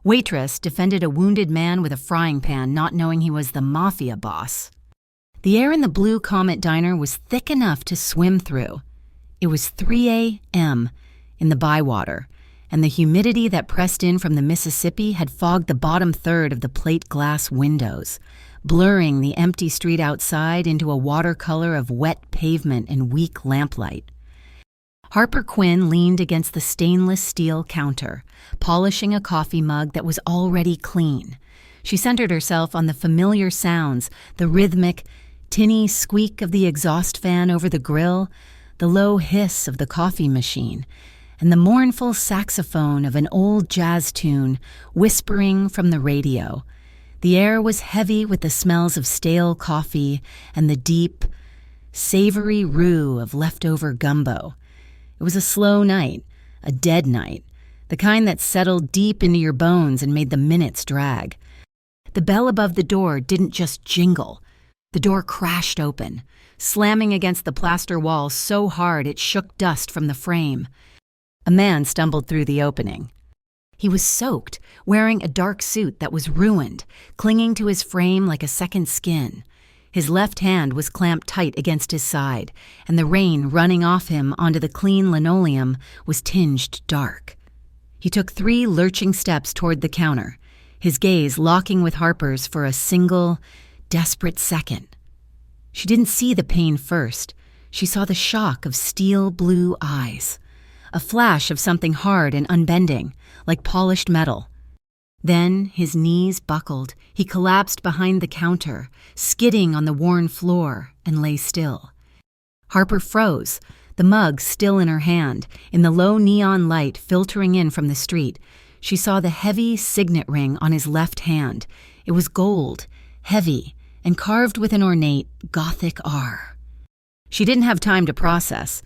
Waitress defended a wounded man with a frying pan, not knowing he was the Mafia boss. The air in the Blue Comet diner was thick enough to swim through. It was 3 a.m. in the Bywater, and the humidity that pressed in from the Mississippi had fogged the bottom third of the plate glass windows, blurring the empty street outside into a watercolor of wet pavement and weak lamplight. Harper Quinn leaned against the stainless steel counter, polishing a coffee mug that was already clean. She centered herself on the familiar sounds, the rhythmic, tinny squeak of the exhaust fan over the grill, the low hiss of the coffee machine, and the mournful saxophone of an old jazz tune whispering from the radio. The air was heavy with the smells of stale coffee and the deep, savory roux of leftover gumbo. It was a slow night, a dead night, the kind that settled deep into your bones and made the minutes drag. The bell above the door didn't just jingle. The door crashed open, slamming against the plaster wall so hard it shook dust from the frame. A man stumbled through the opening. He was soaked, wearing a dark suit that was ruined, clinging to his frame like a second skin. His left hand was clamped tight against his side, and the rain running off him onto the clean linoleum was tinged dark. He took 3 lurching steps toward the counter, his gaze locking with Harper's for a single, desperate second. She didn't see the pain first. She saw the shock of steel blue eyes, a flash of something hard and unbending, like polished metal. Then his knees buckled. He collapsed behind the counter, skidding on the worn floor, and lay still. Harper froze, the mug still in her hand. In the low neon light filtering in from the street, she saw the heavy signet ring on his left hand. It was gold, heavy, and carved with an ornate Gothic R. She didn't have time to process.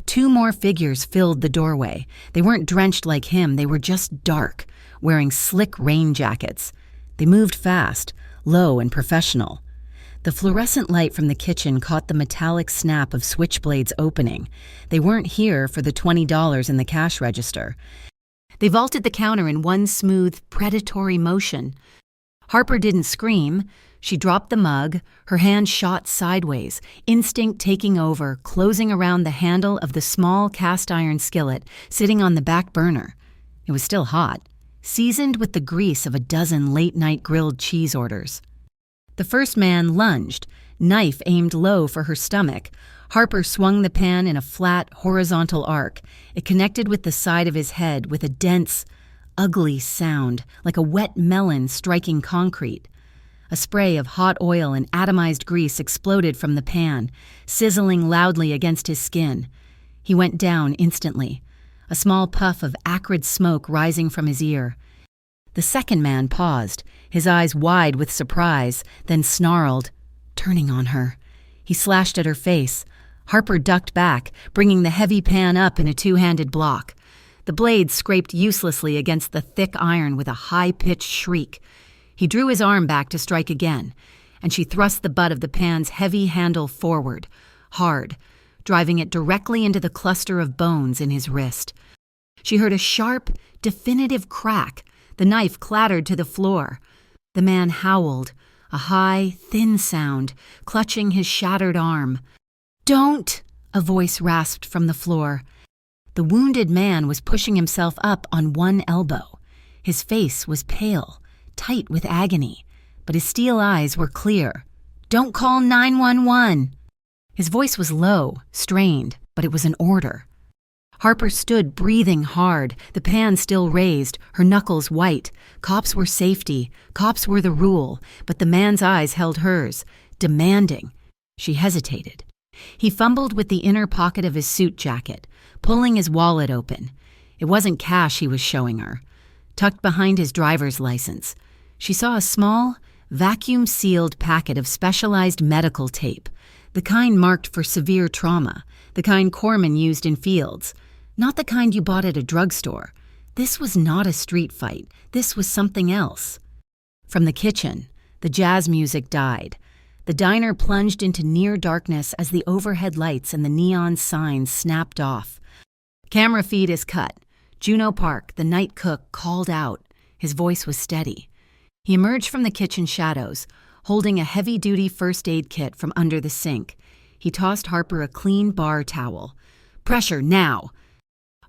2 more figures filled the doorway. They weren't drenched like him, they were just dark, wearing slick rain jackets. They moved fast, low and professional. The fluorescent light from the kitchen caught the metallic snap of switchblades opening. They weren't here for the $20 in the cash register. They vaulted the counter in one smooth, predatory motion. Harper didn't scream. She dropped the mug, her hand shot sideways, instinct taking over, closing around the handle of the small cast-iron skillet sitting on the back burner. It was still hot, seasoned with the grease of a dozen late-night grilled cheese orders. The first man lunged, knife aimed low for her stomach. Harper swung the pan in a flat, horizontal arc. It connected with the side of his head with a dense, ugly sound, like a wet melon striking concrete. A spray of hot oil and atomized grease exploded from the pan, sizzling loudly against his skin. He went down instantly, a small puff of acrid smoke rising from his ear. The second man paused, his eyes wide with surprise, then snarled, turning on her. He slashed at her face. Harper ducked back, bringing the heavy pan up in a 2-handed block. The blade scraped uselessly against the thick iron with a high-pitched shriek. He drew his arm back to strike again, and she thrust the butt of the pan's heavy handle forward, hard, driving it directly into the cluster of bones in his wrist. She heard a sharp, definitive crack. The knife clattered to the floor. The man howled, a high, thin sound, clutching his shattered arm. "Don't!" a voice rasped from the floor. The wounded man was pushing himself up on one elbow. His face was pale, tight with agony, but his steel eyes were clear. "Don't call 911!" His voice was low, strained, but it was an order. Harper stood breathing hard, the pan still raised, her knuckles white. Cops were safety, cops were the rule, but the man's eyes held hers, demanding. She hesitated. He fumbled with the inner pocket of his suit jacket, pulling his wallet open. It wasn't cash he was showing her. Tucked behind his driver's license, she saw a small, vacuum-sealed packet of specialized medical tape, the kind marked for severe trauma, the kind corpsmen used in fields, not the kind you bought at a drugstore. This was not a street fight. This was something else. From the kitchen, the jazz music died. The diner plunged into near darkness as the overhead lights and the neon signs snapped off. Camera feed is cut. Juno Park, the night cook, called out. His voice was steady. He emerged from the kitchen shadows, holding a heavy-duty first aid kit from under the sink. He tossed Harper a clean bar towel. "Pressure, now!"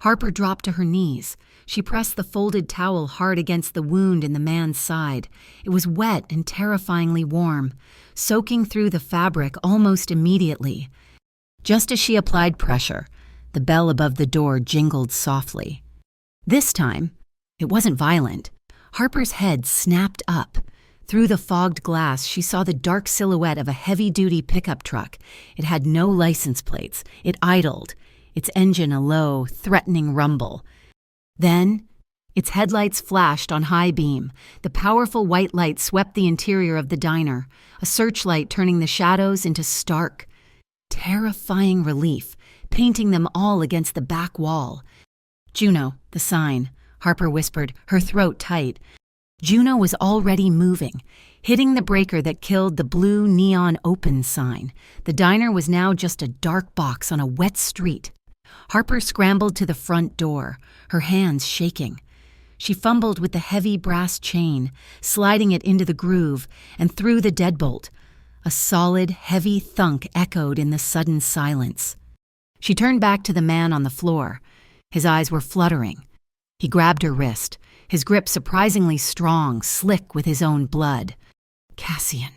Harper dropped to her knees. She pressed the folded towel hard against the wound in the man's side. It was wet and terrifyingly warm, soaking through the fabric almost immediately. Just as she applied pressure, the bell above the door jingled softly. This time, it wasn't violent. Harper's head snapped up. Through the fogged glass, she saw the dark silhouette of a heavy-duty pickup truck. It had no license plates. It idled, its engine a low, threatening rumble. Then, its headlights flashed on high beam. The powerful white light swept the interior of the diner, a searchlight turning the shadows into stark, terrifying relief, painting them all against the back wall. "Juno, the sign," Harper whispered, her throat tight. Juno was already moving, hitting the breaker that killed the blue neon open sign. The diner was now just a dark box on a wet street. Harper scrambled to the front door, her hands shaking. She fumbled with the heavy brass chain, sliding it into the groove and through the deadbolt. A solid, heavy thunk echoed in the sudden silence. She turned back to the man on the floor. His eyes were fluttering. He grabbed her wrist, his grip surprisingly strong, slick with his own blood. "Cassian,"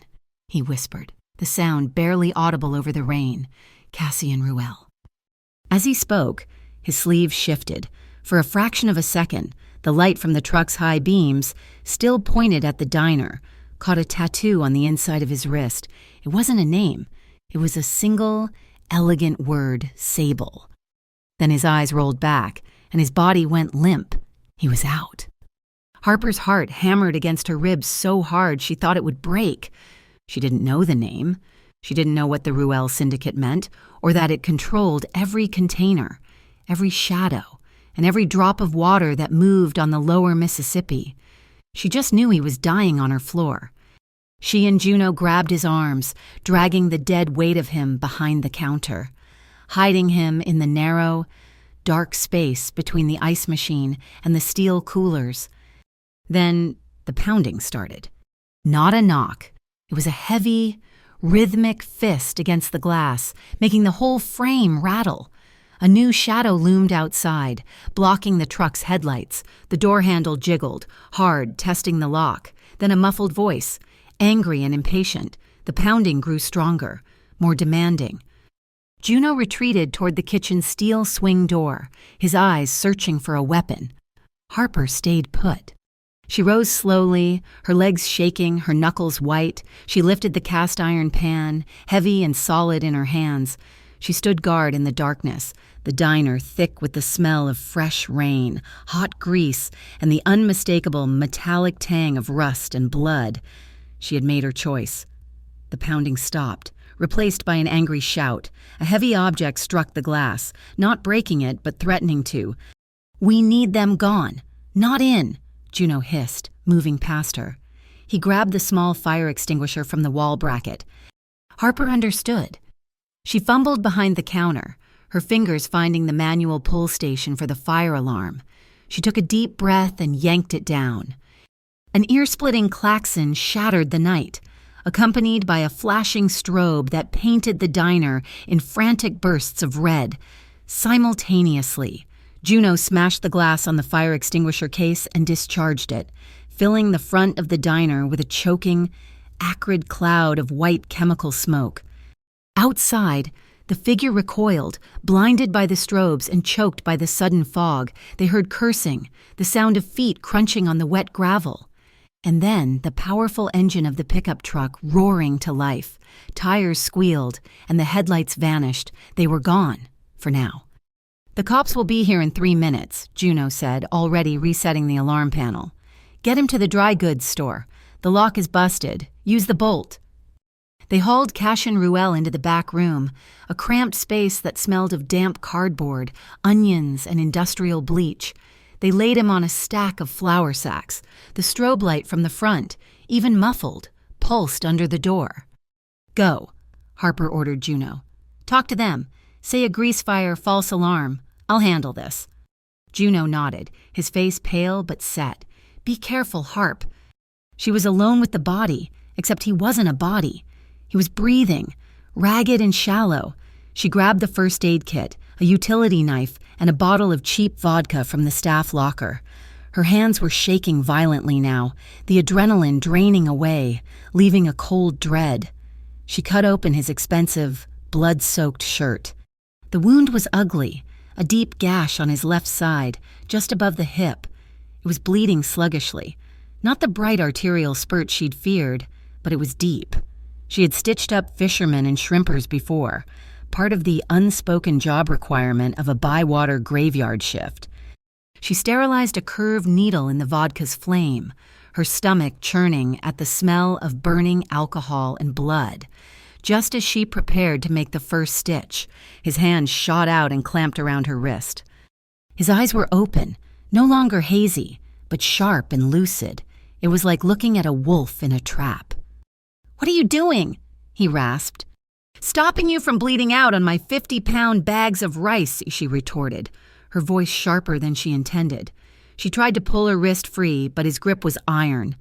he whispered, the sound barely audible over the rain. "Cassian Ruel." As he spoke, his sleeves shifted. For a fraction of a second, the light from the truck's high beams, still pointed at the diner, caught a tattoo on the inside of his wrist. It wasn't a name. It was a single, elegant word, Sable. Then his eyes rolled back, and his body went limp. He was out. Harper's heart hammered against her ribs so hard she thought it would break. She didn't know the name. She didn't know what the Ruel Syndicate meant, or that it controlled every container, every shadow, and every drop of water that moved on the lower Mississippi. She just knew he was dying on her floor. She and Juno grabbed his arms, dragging the dead weight of him behind the counter, hiding him in the narrow, dark space between the ice machine and the steel coolers. Then the pounding started. Not a knock. It was a heavy, rhythmic fist against the glass, making the whole frame rattle. A new shadow loomed outside, blocking the truck's headlights. The door handle jiggled, hard, testing the lock. Then a muffled voice, angry and impatient. The pounding grew stronger, more demanding. Juno retreated toward the kitchen's steel swing door, his eyes searching for a weapon. Harper stayed put. She rose slowly, her legs shaking, her knuckles white. She lifted the cast iron pan, heavy and solid in her hands. She stood guard in the darkness, the diner thick with the smell of fresh rain, hot grease, and the unmistakable metallic tang of rust and blood. She had made her choice. The pounding stopped, replaced by an angry shout. A heavy object struck the glass, not breaking it, but threatening to. "We need them gone, not in," Juno hissed, moving past her. He grabbed the small fire extinguisher from the wall bracket. Harper understood. She fumbled behind the counter, her fingers finding the manual pull station for the fire alarm. She took a deep breath and yanked it down. An ear-splitting klaxon shattered the night, accompanied by a flashing strobe that painted the diner in frantic bursts of red. Simultaneously, Juno smashed the glass on the fire extinguisher case and discharged it, filling the front of the diner with a choking, acrid cloud of white chemical smoke. Outside, the figure recoiled, blinded by the strobes and choked by the sudden fog. They heard cursing, the sound of feet crunching on the wet gravel. And then the powerful engine of the pickup truck roaring to life. Tires squealed, and the headlights vanished. They were gone, for now. "The cops will be here in 3 minutes, Juno said, already resetting the alarm panel. "Get him to the dry goods store. The lock is busted. Use the bolt." They hauled Cassian Ruel into the back room, a cramped space that smelled of damp cardboard, onions, and industrial bleach. They laid him on a stack of flour sacks. The strobe light from the front, even muffled, pulsed under the door. "Go," Harper ordered Juno. "Talk to them. Say a grease fire, false alarm. I'll handle this." Juno nodded, his face pale but set. "Be careful, Harp." She was alone with the body, except he wasn't a body. He was breathing, ragged and shallow. She grabbed the first aid kit, a utility knife, and a bottle of cheap vodka from the staff locker. Her hands were shaking violently now, the adrenaline draining away, leaving a cold dread. She cut open his expensive, blood-soaked shirt. The wound was ugly, a deep gash on his left side, just above the hip. It was bleeding sluggishly. Not the bright arterial spurt she'd feared, but it was deep. She had stitched up fishermen and shrimpers before, part of the unspoken job requirement of a by-water graveyard shift. She sterilized a curved needle in the vodka's flame, her stomach churning at the smell of burning alcohol and blood. Just as she prepared to make the first stitch, his hand shot out and clamped around her wrist. His eyes were open, no longer hazy, but sharp and lucid. It was like looking at a wolf in a trap. "What are you doing?" he rasped. "Stopping you from bleeding out on my 50-pound bags of rice," she retorted, her voice sharper than she intended. She tried to pull her wrist free, but his grip was iron.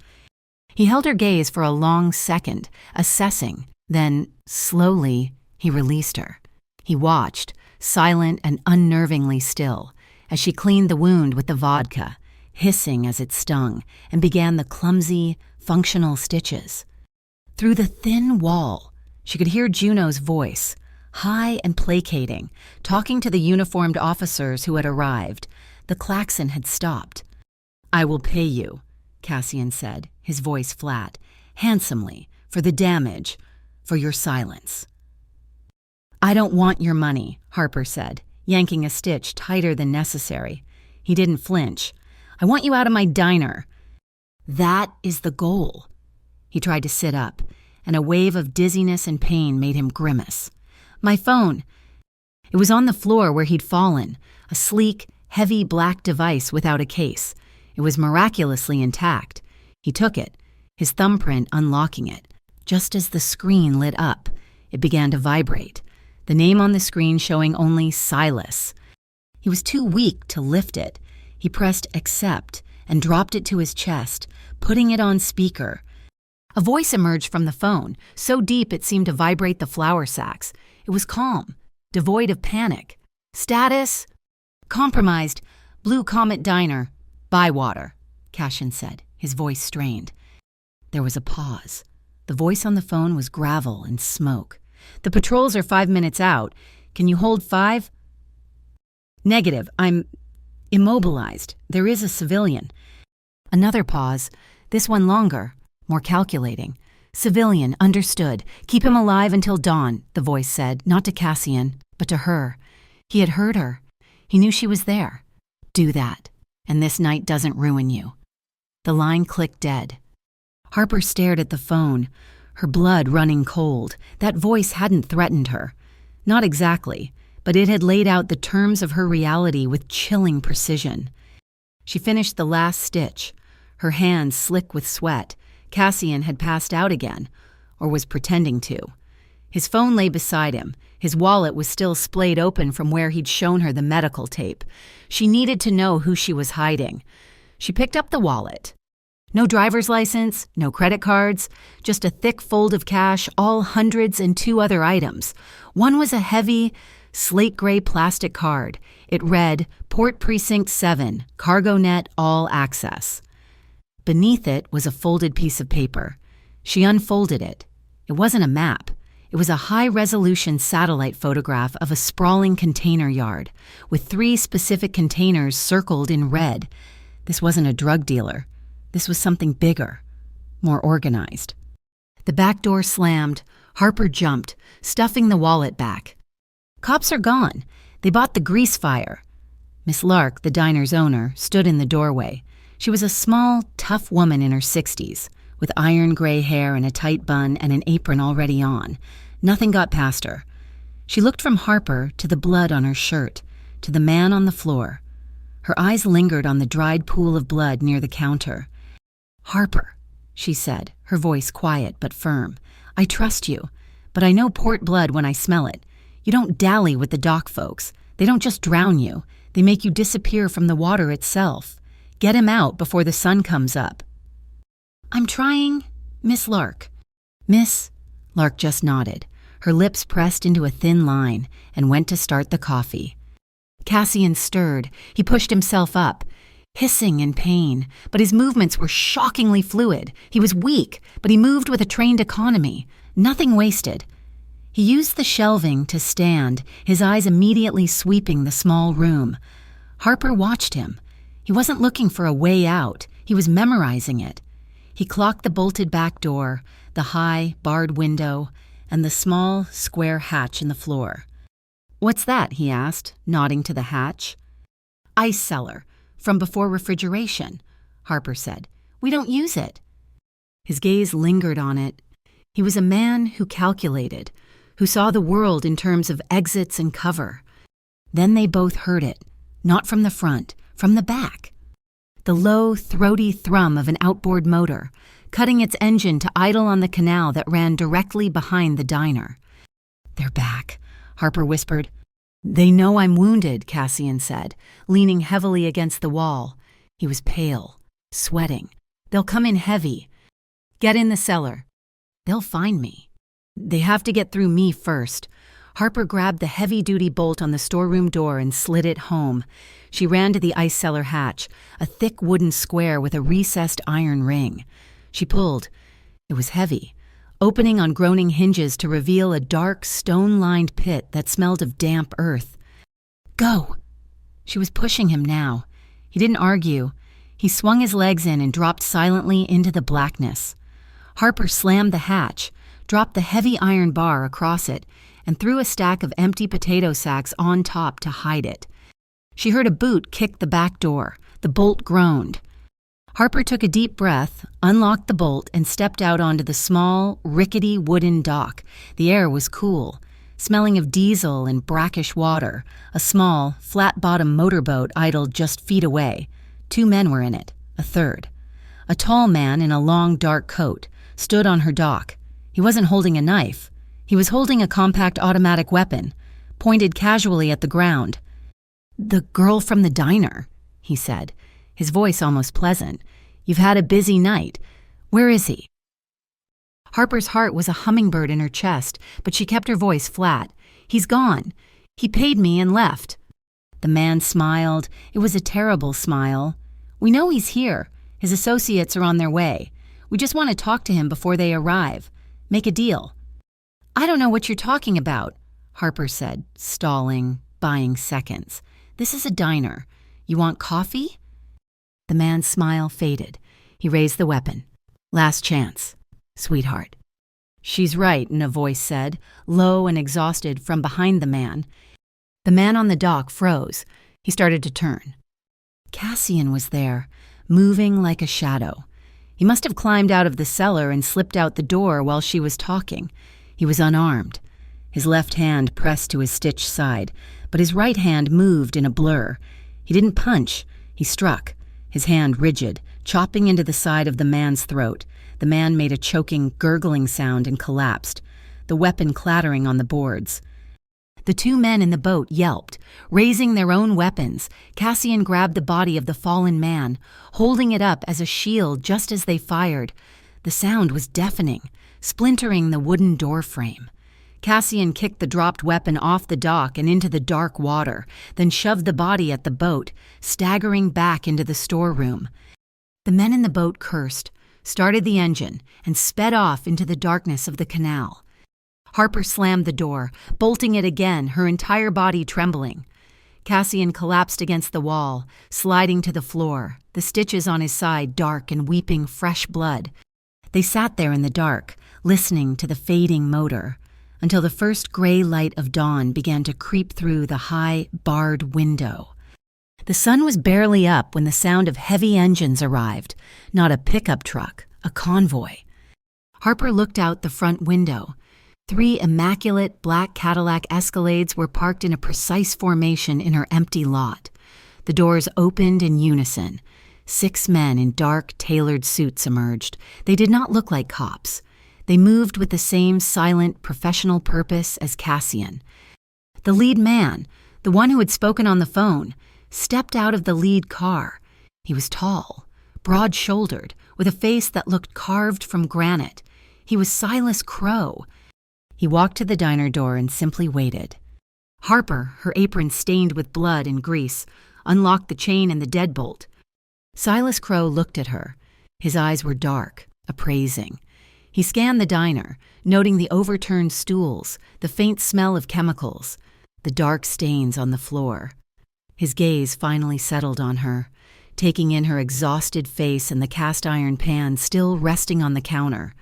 He held her gaze for a long second, assessing. Then, slowly, he released her. He watched, silent and unnervingly still, as she cleaned the wound with the vodka, hissing as it stung, and began the clumsy, functional stitches. Through the thin wall, she could hear Juno's voice, high and placating, talking to the uniformed officers who had arrived. The klaxon had stopped. "I will pay you," Cassian said, his voice flat, "handsomely, for the damage, for your silence." "I don't want your money," Harper said, yanking a stitch tighter than necessary. He didn't flinch. "I want you out of my diner." "That is the goal." He tried to sit up, and a wave of dizziness and pain made him grimace. "My phone." It was on the floor where he'd fallen, a sleek, heavy black device without a case. It was miraculously intact. He took it, his thumbprint unlocking it. Just as the screen lit up, it began to vibrate, the name on the screen showing only Silas. He was too weak to lift it. He pressed accept and dropped it to his chest, putting it on speaker. A voice emerged from the phone, so deep it seemed to vibrate the flour sacks. It was calm, devoid of panic. "Status? Compromised. Blue Comet Diner. Bywater," Cassian said, his voice strained. There was a pause. The voice on the phone was gravel and smoke. "The patrols are 5 minutes out. Can you hold 5? "Negative. I'm immobilized. There is a civilian." Another pause, this one longer, more calculating. "Civilian, understood. Keep him alive until dawn," the voice said, not to Cassian, but to her. He had heard her. He knew she was there. "Do that, and this night doesn't ruin you." The line clicked dead. Harper stared at the phone, her blood running cold. That voice hadn't threatened her. Not exactly, but it had laid out the terms of her reality with chilling precision. She finished the last stitch, her hands slick with sweat. Cassian had passed out again, or was pretending to. His phone lay beside him. His wallet was still splayed open from where he'd shown her the medical tape. She needed to know who she was hiding. She picked up the wallet. No driver's license, no credit cards, just a thick fold of cash, all hundreds and 2 other items. One was a heavy, slate gray plastic card. It read, "Port Precinct 7, CargoNet All Access." Beneath it was a folded piece of paper. She unfolded it. It wasn't a map. It was a high-resolution satellite photograph of a sprawling container yard, with 3 specific containers circled in red. This wasn't a drug dealer. This was something bigger, more organized. The back door slammed. Harper jumped, stuffing the wallet back. "Cops are gone. They bought the grease fire." Miss Lark, the diner's owner, stood in the doorway. She was a small, tough woman in her 60s, with iron gray hair and a tight bun and an apron already on. Nothing got past her. She looked from Harper to the blood on her shirt, to the man on the floor. Her eyes lingered on the dried pool of blood near the counter. "Harper," she said, her voice quiet but firm, "I trust you, but I know port blood when I smell it. You don't dally with the dock folks. They don't just drown you. They make you disappear from the water itself. Get him out before the sun comes up." "I'm trying, Miss Lark." "Miss?" Lark just nodded, her lips pressed into a thin line, and went to start the coffee. Cassian stirred. He pushed himself up, hissing in pain, but his movements were shockingly fluid. He was weak, but he moved with a trained economy, nothing wasted. He used the shelving to stand, his eyes immediately sweeping the small room. Harper watched him. He wasn't looking for a way out. He was memorizing it. He clocked the bolted back door, the high, barred window, and the small, square hatch in the floor. "What's that?" he asked, nodding to the hatch. "Ice cellar, from before refrigeration," Harper said. "We don't use it." His gaze lingered on it. He was a man who calculated, who saw the world in terms of exits and cover. Then they both heard it, not from the front, from the back. The low, throaty thrum of an outboard motor, cutting its engine to idle on the canal that ran directly behind the diner. "They're back," Harper whispered. "They know I'm wounded," Cassian said, leaning heavily against the wall. He was pale, sweating. "They'll come in heavy. Get in the cellar. They'll find me. They have to get through me first." Harper grabbed the heavy-duty bolt on the storeroom door and slid it home. She ran to the ice cellar hatch, a thick wooden square with a recessed iron ring. She pulled. It was heavy, opening on groaning hinges to reveal a dark, stone-lined pit that smelled of damp earth. "Go!" She was pushing him now. He didn't argue. He swung his legs in and dropped silently into the blackness. Harper slammed the hatch, dropped the heavy iron bar across it, and threw a stack of empty potato sacks on top to hide it. She heard a boot kick the back door. The bolt groaned. Harper took a deep breath, unlocked the bolt, and stepped out onto the small, rickety wooden dock. The air was cool, smelling of diesel and brackish water. A small, flat-bottom motorboat idled just feet away. 2 men were in it, a third. A tall man in a long, dark coat stood on her dock. He wasn't holding a knife. He was holding a compact automatic weapon, pointed casually at the ground. "The girl from the diner," he said, his voice almost pleasant. "You've had a busy night. Where is he?" Harper's heart was a hummingbird in her chest, but she kept her voice flat. "He's gone. He paid me and left." The man smiled. It was a terrible smile. "We know he's here. His associates are on their way. We just want to talk to him before they arrive. Make a deal." "I don't know what you're talking about," Harper said, stalling, buying seconds. "This is a diner. You want coffee?" The man's smile faded. He raised the weapon. "Last chance, sweetheart." "She's right," a voice said, low and exhausted from behind the man. The man on the dock froze. He started to turn. Cassian was there, moving like a shadow. He must have climbed out of the cellar and slipped out the door while she was talking. He was unarmed. His left hand pressed to his stitched side, but his right hand moved in a blur. He didn't punch. He struck, his hand rigid, chopping into the side of the man's throat. The man made a choking, gurgling sound and collapsed, the weapon clattering on the boards. The 2 men in the boat yelped, raising their own weapons. Cassian grabbed the body of the fallen man, holding it up as a shield just as they fired. The sound was deafening, splintering the wooden door frame. Cassian kicked the dropped weapon off the dock and into the dark water, then shoved the body at the boat, staggering back into the storeroom. The men in the boat cursed, started the engine, and sped off into the darkness of the canal. Harper slammed the door, bolting it again, her entire body trembling. Cassian collapsed against the wall, sliding to the floor, the stitches on his side dark and weeping fresh blood. They sat there in the dark, listening to the fading motor, until the first gray light of dawn began to creep through the high, barred window. The sun was barely up when the sound of heavy engines arrived, not a pickup truck, a convoy. Harper looked out the front window. 3 immaculate black Cadillac Escalades were parked in a precise formation in her empty lot. The doors opened in unison. 6 men in dark, tailored suits emerged. They did not look like cops. They moved with the same silent, professional purpose as Cassian. The lead man, the one who had spoken on the phone, stepped out of the lead car. He was tall, broad-shouldered, with a face that looked carved from granite. He was Silas Crowe. He walked to the diner door and simply waited. Harper, her apron stained with blood and grease, unlocked the chain and the deadbolt. Silas Crowe looked at her. His eyes were dark, appraising. He scanned the diner, noting the overturned stools, the faint smell of chemicals, the dark stains on the floor. His gaze finally settled on her, taking in her exhausted face and the cast-iron pan still resting on the counter.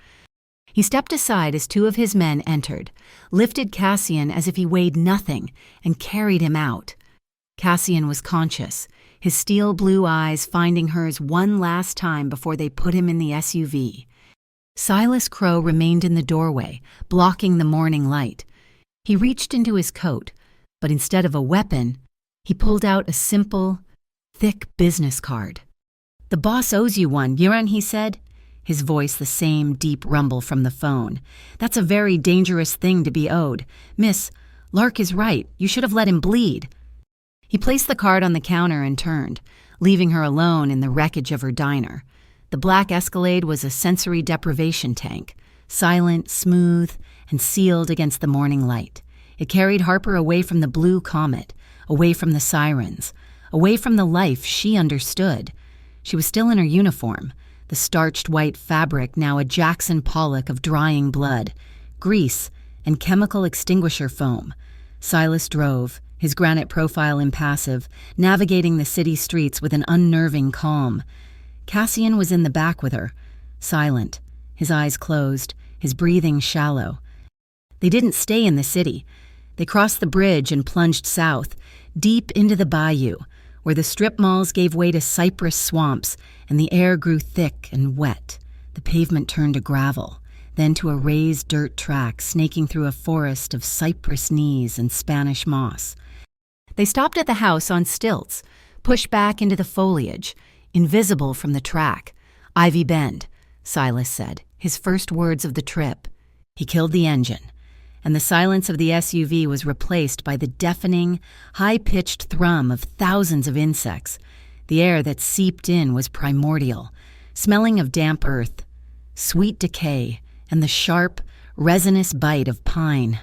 He stepped aside as two of his men entered, lifted Cassian as if he weighed nothing, and carried him out. Cassian was conscious, his steel blue eyes finding hers one last time before they put him in the SUV. Silas Crowe remained in the doorway, blocking the morning light. He reached into his coat, but instead of a weapon, he pulled out a simple, thick business card. "The boss owes you one, Yuran," he said, his voice the same deep rumble from the phone. "That's a very dangerous thing to be owed. Miss, Lark is right. You should have let him bleed." He placed the card on the counter and turned, leaving her alone in the wreckage of her diner. The black Escalade was a sensory deprivation tank, silent, smooth, and sealed against the morning light. It carried Harper away from the blue comet, away from the sirens, away from the life she understood. She was still in her uniform, the starched white fabric now a Jackson Pollock of drying blood, grease, and chemical extinguisher foam. Silas drove, his granite profile impassive, navigating the city streets with an unnerving calm. Cassian was in the back with her, silent, his eyes closed, his breathing shallow. They didn't stay in the city. They crossed the bridge and plunged south, deep into the bayou, where the strip malls gave way to cypress swamps and the air grew thick and wet. The pavement turned to gravel, then to a raised dirt track snaking through a forest of cypress knees and Spanish moss. They stopped at the house on stilts, pushed back into the foliage, invisible from the track. "Ivy Bend," Silas said, his first words of the trip. He killed the engine, and the silence of the SUV was replaced by the deafening, high-pitched thrum of thousands of insects. The air that seeped in was primordial, smelling of damp earth, sweet decay, and the sharp, resinous bite of pine.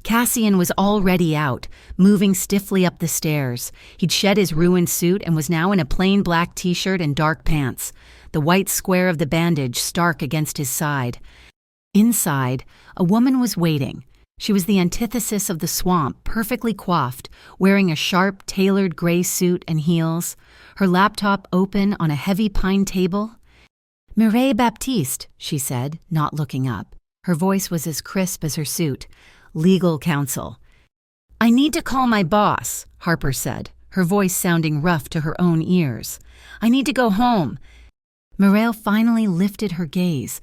Cassian was already out, moving stiffly up the stairs. He'd shed his ruined suit and was now in a plain black t-shirt and dark pants, the white square of the bandage stark against his side. Inside, a woman was waiting. She was the antithesis of the swamp, perfectly coiffed, wearing a sharp, tailored gray suit and heels, her laptop open on a heavy pine table. "Mireille Baptiste," she said, not looking up. Her voice was as crisp as her suit. "Legal counsel." "I need to call my boss," Harper said, her voice sounding rough to her own ears. "I need to go home." Mireille finally lifted her gaze.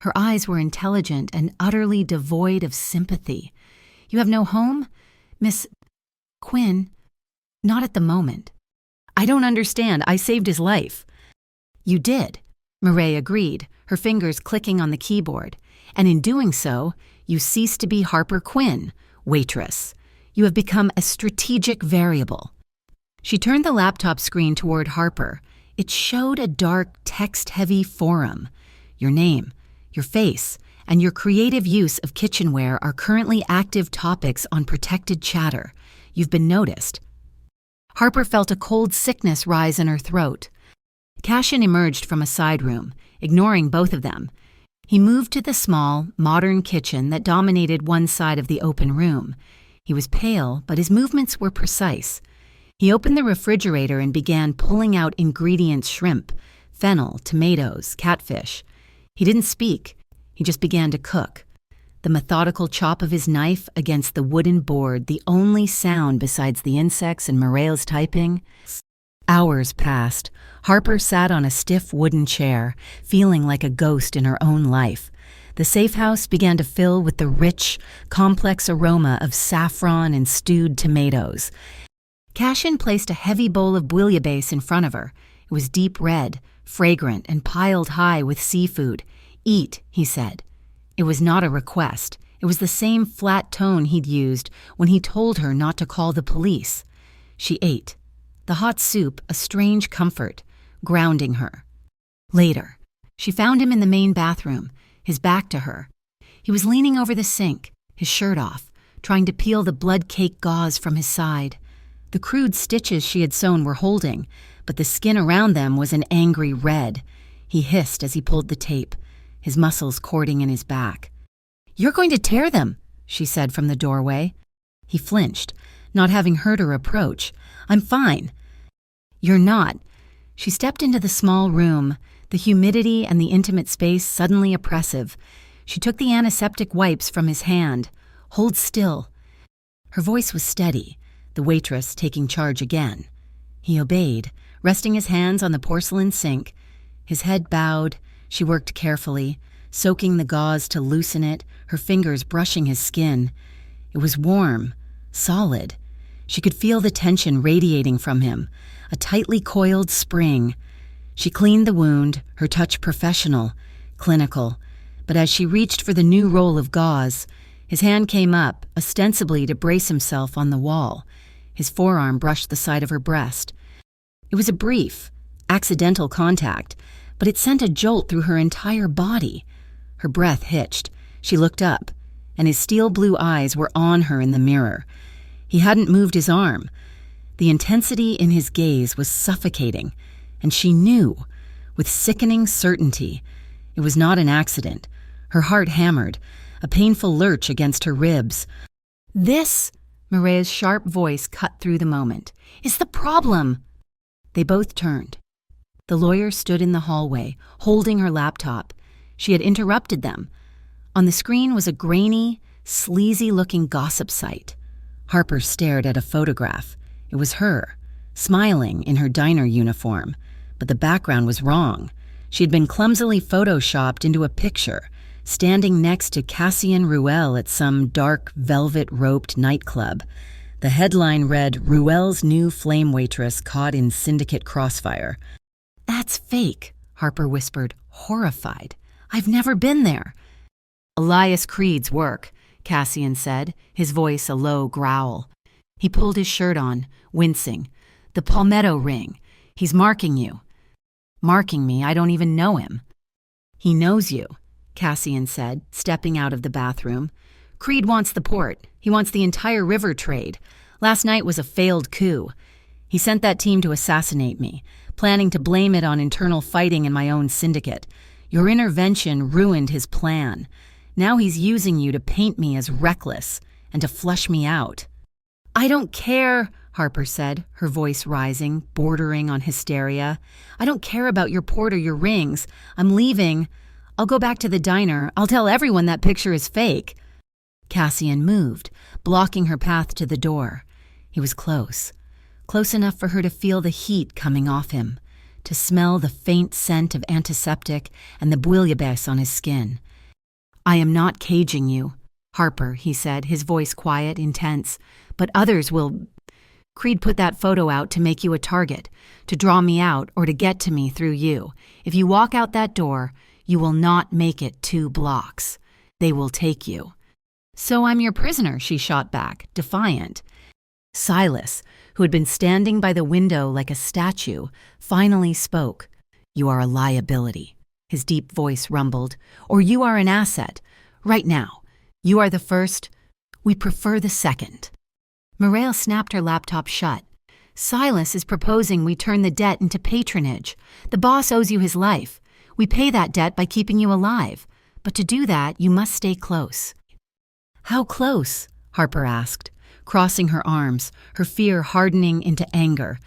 Her eyes were intelligent and utterly devoid of sympathy. "You have no home? Miss Quinn?" "Not at the moment." "I don't understand. I saved his life." "You did," Mireille agreed, her fingers clicking on the keyboard. "And in doing so, you ceased to be Harper Quinn, Waitress. You have become a strategic variable." She turned the laptop screen toward Harper. It showed a dark, text-heavy forum. "Your name, your face, and your creative use of kitchenware are currently active topics on protected chatter. You've been noticed." Harper felt a cold sickness rise in her throat. Cassian emerged from a side room, ignoring both of them. He moved to the small, modern kitchen that dominated one side of the open room. He was pale, but his movements were precise. He opened the refrigerator and began pulling out ingredients: shrimp, fennel, tomatoes, catfish. He didn't speak. He just began to cook. The methodical chop of his knife against the wooden board, the only sound besides the insects and Mireille's typing. Hours passed. Harper sat on a stiff wooden chair, feeling like a ghost in her own life. The safe house began to fill with the rich, complex aroma of saffron and stewed tomatoes. Cassian placed a heavy bowl of bouillabaisse in front of her. It was deep red, fragrant, and piled high with seafood. "Eat," he said. It was not a request. It was the same flat tone he'd used when he told her not to call the police. She ate. The hot soup, a strange comfort, grounding her. Later, she found him in the main bathroom, his back to her. He was leaning over the sink, his shirt off, trying to peel the blood-caked gauze from his side. The crude stitches she had sewn were holding, but the skin around them was an angry red. He hissed as he pulled the tape, his muscles cording in his back. "You're going to tear them," she said from the doorway. He flinched, not having heard her approach. "I'm fine." "You're not." She stepped into the small room, the humidity and the intimate space suddenly oppressive. She took the antiseptic wipes from his hand. "Hold still." Her voice was steady, the waitress taking charge again. He obeyed, resting his hands on the porcelain sink. His head bowed. She worked carefully, soaking the gauze to loosen it, her fingers brushing his skin. It was warm, solid. She could feel the tension radiating from him, a tightly coiled spring. She cleaned the wound, her touch professional, clinical. But as she reached for the new roll of gauze, his hand came up, ostensibly to brace himself on the wall. His forearm brushed the side of her breast. It was a brief, accidental contact, but it sent a jolt through her entire body. Her breath hitched. She looked up, and his steel blue eyes were on her in the mirror. He hadn't moved his arm. The intensity in his gaze was suffocating, and she knew, with sickening certainty, it was not an accident. Her heart hammered, a painful lurch against her ribs. "This," Maria's sharp voice cut through the moment, "is the problem." They both turned. The lawyer stood in the hallway, holding her laptop. She had interrupted them. On the screen was a grainy, sleazy-looking gossip site. Harper stared at a photograph. It was her, smiling in her diner uniform, but the background was wrong. She had been clumsily photoshopped into a picture, standing next to Cassian Ruel at some dark, velvet-roped nightclub. The headline read, "Ruel's new flame waitress caught in syndicate crossfire." "That's fake," Harper whispered, horrified. "I've never been there." "Elias Creed's work," Cassian said, his voice a low growl. He pulled his shirt on, wincing. "The palmetto ring. He's marking you." "Marking me? I don't even know him." "He knows you," Cassian said, stepping out of the bathroom. "Creed wants the port. He wants the entire river trade. Last night was a failed coup. He sent that team to assassinate me, planning to blame it on internal fighting in my own syndicate. Your intervention ruined his plan. Now he's using you to paint me as reckless and to flush me out." "I don't care," Harper said, her voice rising, bordering on hysteria. "I don't care about your port or your rings. I'm leaving. I'll go back to the diner. I'll tell everyone that picture is fake." Cassian moved, blocking her path to the door. He was close enough for her to feel the heat coming off him, to smell the faint scent of antiseptic and the bouillabaisse on his skin. "I am not caging you, Harper," he said, his voice quiet, intense. "But others will. Creed put that photo out to make you a target, to draw me out or to get to me through you. If you walk out that door, you will not make it 2 blocks. They will take you." "So I'm your prisoner," she shot back, defiant. Silas, who had been standing by the window like a statue, finally spoke. "You are a liability," his deep voice rumbled, "or you are an asset. Right now, you are the first. We prefer the second." Morel snapped her laptop shut. "Silas is proposing we turn the debt into patronage. The boss owes you his life. We pay that debt by keeping you alive. But to do that, you must stay close." "How close?" Harper asked, crossing her arms, her fear hardening into anger.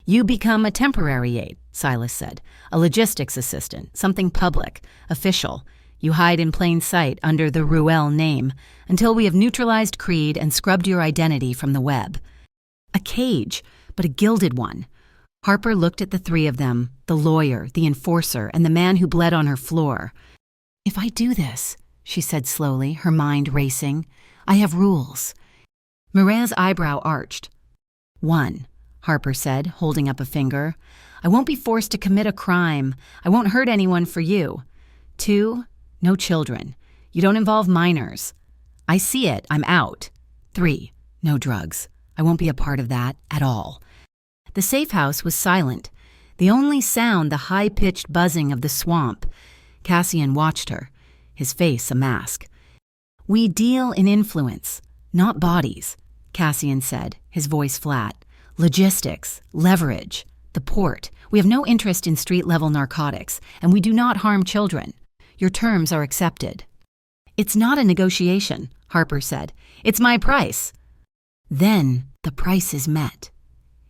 "You become a temporary aide," Silas said, "a logistics assistant, something public, official. You hide in plain sight under the Ruel name until we have neutralized Creed and scrubbed your identity from the web." A cage, but a gilded one. Harper looked at the 3 of them, the lawyer, the enforcer, and the man who bled on her floor. "If I do this," she said slowly, her mind racing, "I have rules." Morel's eyebrow arched. "1," Harper said, holding up a finger. "I won't be forced to commit a crime. I won't hurt anyone for you. 2, no children. You don't involve minors. I see it. I'm out. 3, no drugs. I won't be a part of that at all." The safe house was silent. The only sound the high-pitched buzzing of the swamp. Cassian watched her, his face a mask. "We deal in influence, not bodies," Cassian said, his voice flat. "Logistics, leverage, the port. We have no interest in street-level narcotics, and we do not harm children. Your terms are accepted." "It's not a negotiation," Harper said. "It's my price." Then the price is met.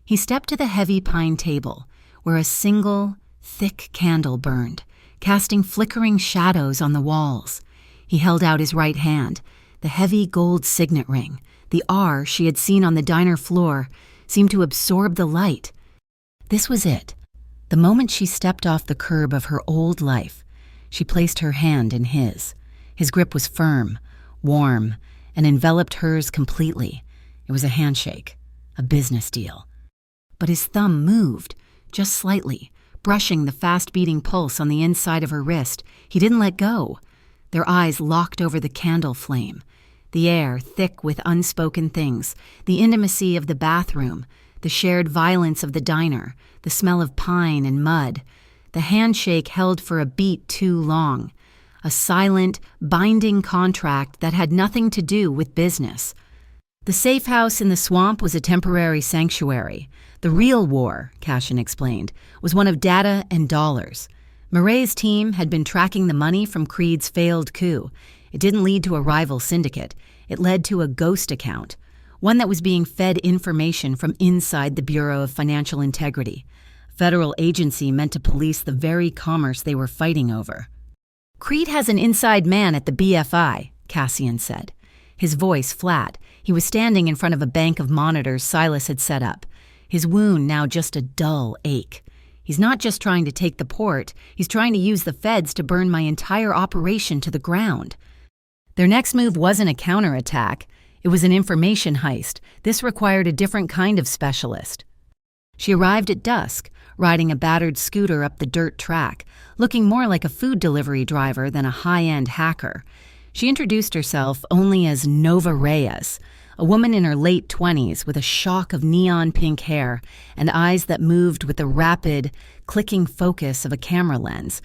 He stepped to the heavy pine table, where a single, thick candle burned, casting flickering shadows on the walls. He held out his right hand, the heavy gold signet ring. The R she had seen on the diner floor seemed to absorb the light. This was it. The moment she stepped off the curb of her old life, she placed her hand in his. His grip was firm, warm, and enveloped hers completely. It was a handshake, a business deal. But his thumb moved, just slightly, brushing the fast-beating pulse on the inside of her wrist. He didn't let go. Their eyes locked over the candle flame. The air thick with unspoken things, the intimacy of the bathroom, the shared violence of the diner, the smell of pine and mud. The handshake held for a beat too long. A silent, binding contract that had nothing to do with business. The safe house in the swamp was a temporary sanctuary. The real war, Cassian explained, was one of data and dollars. Murray's team had been tracking the money from Creed's failed coup. It didn't lead to a rival syndicate. It led to a ghost account, one that was being fed information from inside the Bureau of Financial Integrity, a federal agency meant to police the very commerce they were fighting over. "Creed has an inside man at the BFI, Cassian said. His voice flat. He was standing in front of a bank of monitors Silas had set up, his wound now just a dull ache. "He's not just trying to take the port, he's trying to use the feds to burn my entire operation to the ground." Their next move wasn't a counterattack. It was an information heist. This required a different kind of specialist. She arrived at dusk, riding a battered scooter up the dirt track, looking more like a food delivery driver than a high-end hacker. She introduced herself only as Nova Reyes, a woman in her late 20s with a shock of neon pink hair and eyes that moved with the rapid, clicking focus of a camera lens.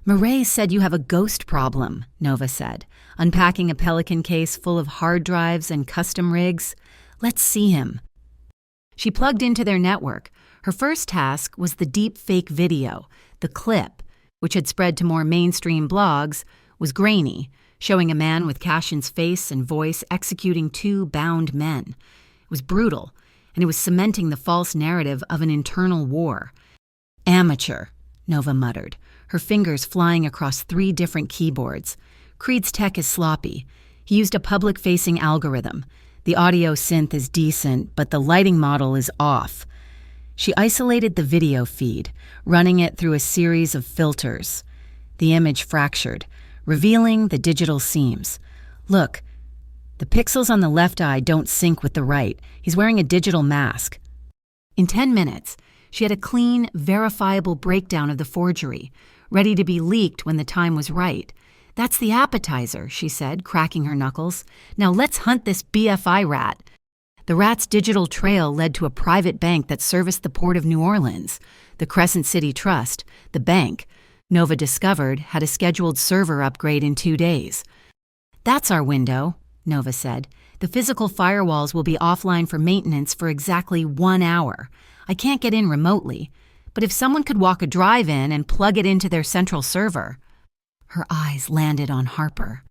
"Murray said you have a ghost problem," Nova said, unpacking a Pelican case full of hard drives and custom rigs. "Let's see him." She plugged into their network. Her first task was the deep fake video. The clip, which had spread to more mainstream blogs, was grainy, showing a man with Cassian's face and voice executing two bound men. It was brutal, and it was cementing the false narrative of an internal war. "Amateur," Nova muttered, her fingers flying across 3 different keyboards. "Creed's tech is sloppy. He used a public-facing algorithm. The audio synth is decent, but the lighting model is off." She isolated the video feed, running it through a series of filters. The image fractured, revealing the digital seams. "Look, the pixels on the left eye don't sync with the right. He's wearing a digital mask." In 10 minutes, she had a clean, verifiable breakdown of the forgery, ready to be leaked when the time was right. "That's the appetizer," she said, cracking her knuckles. "Now let's hunt this BFI rat." The rat's digital trail led to a private bank that serviced the Port of New Orleans. The Crescent City Trust, the bank, Nova discovered, had a scheduled server upgrade in 2 days. "That's our window," Nova said. "The physical firewalls will be offline for maintenance for exactly 1 hour. I can't get in remotely, but if someone could walk a drive in and plug it into their central server." Her eyes landed on Harper.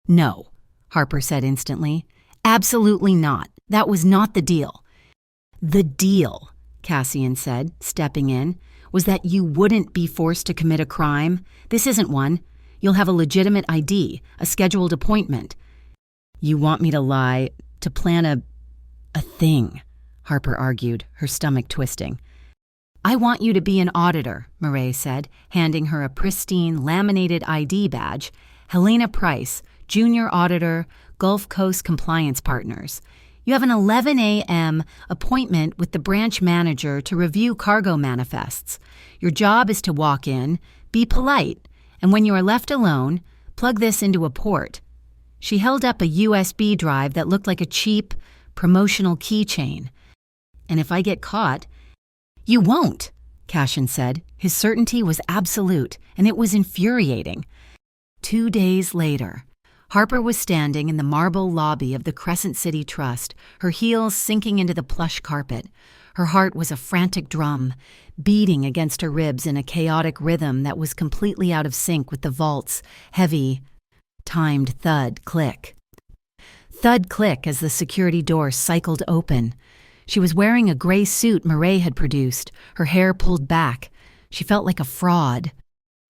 "No," Harper said instantly. "Absolutely not. That was not the deal." "The deal," Cassian said, stepping in, "was that you wouldn't be forced to commit a crime. This isn't one. You'll have a legitimate ID, a scheduled appointment." "You want me to lie, to plan a thing," Harper argued, her stomach twisting. "I want you to be an auditor," Murray said, handing her a pristine, laminated ID badge. "Helena Price, Junior Auditor, Gulf Coast Compliance Partners. You have an 11 a.m. appointment with the branch manager to review cargo manifests. Your job is to walk in, be polite, and when you are left alone, plug this into a port." She held up a USB drive that looked like a cheap, promotional keychain. "And if I get caught—" "You won't," Cashin said. His certainty was absolute, and it was infuriating. 2 days later, Harper was standing in the marble lobby of the Crescent City Trust, her heels sinking into the plush carpet. Her heart was a frantic drum, beating against her ribs in a chaotic rhythm that was completely out of sync with the vault's heavy, timed thud-click. Thud-click as the security door cycled open. She was wearing a gray suit Murray had produced, her hair pulled back. She felt like a fraud.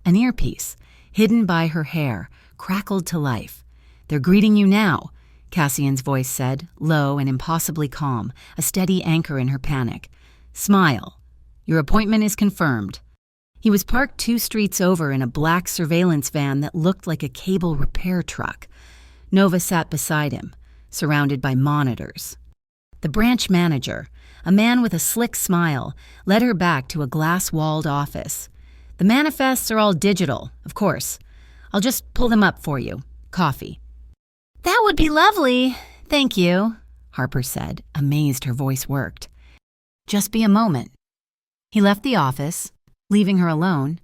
An earpiece, hidden by her hair, crackled to life. "They're greeting you now," Cassian's voice said, low and impossibly calm, a steady anchor in her panic. "Smile. Your appointment is confirmed." He was parked 2 streets over in a black surveillance van that looked like a cable repair truck. Nova sat beside him, surrounded by monitors. The branch manager, a man with a slick smile, led her back to a glass-walled office. "The manifests are all digital, of course. I'll just pull them up for you. Coffee." "That would be lovely. Thank you," Harper said, amazed her voice worked. "Just be a moment." He left the office, leaving her alone.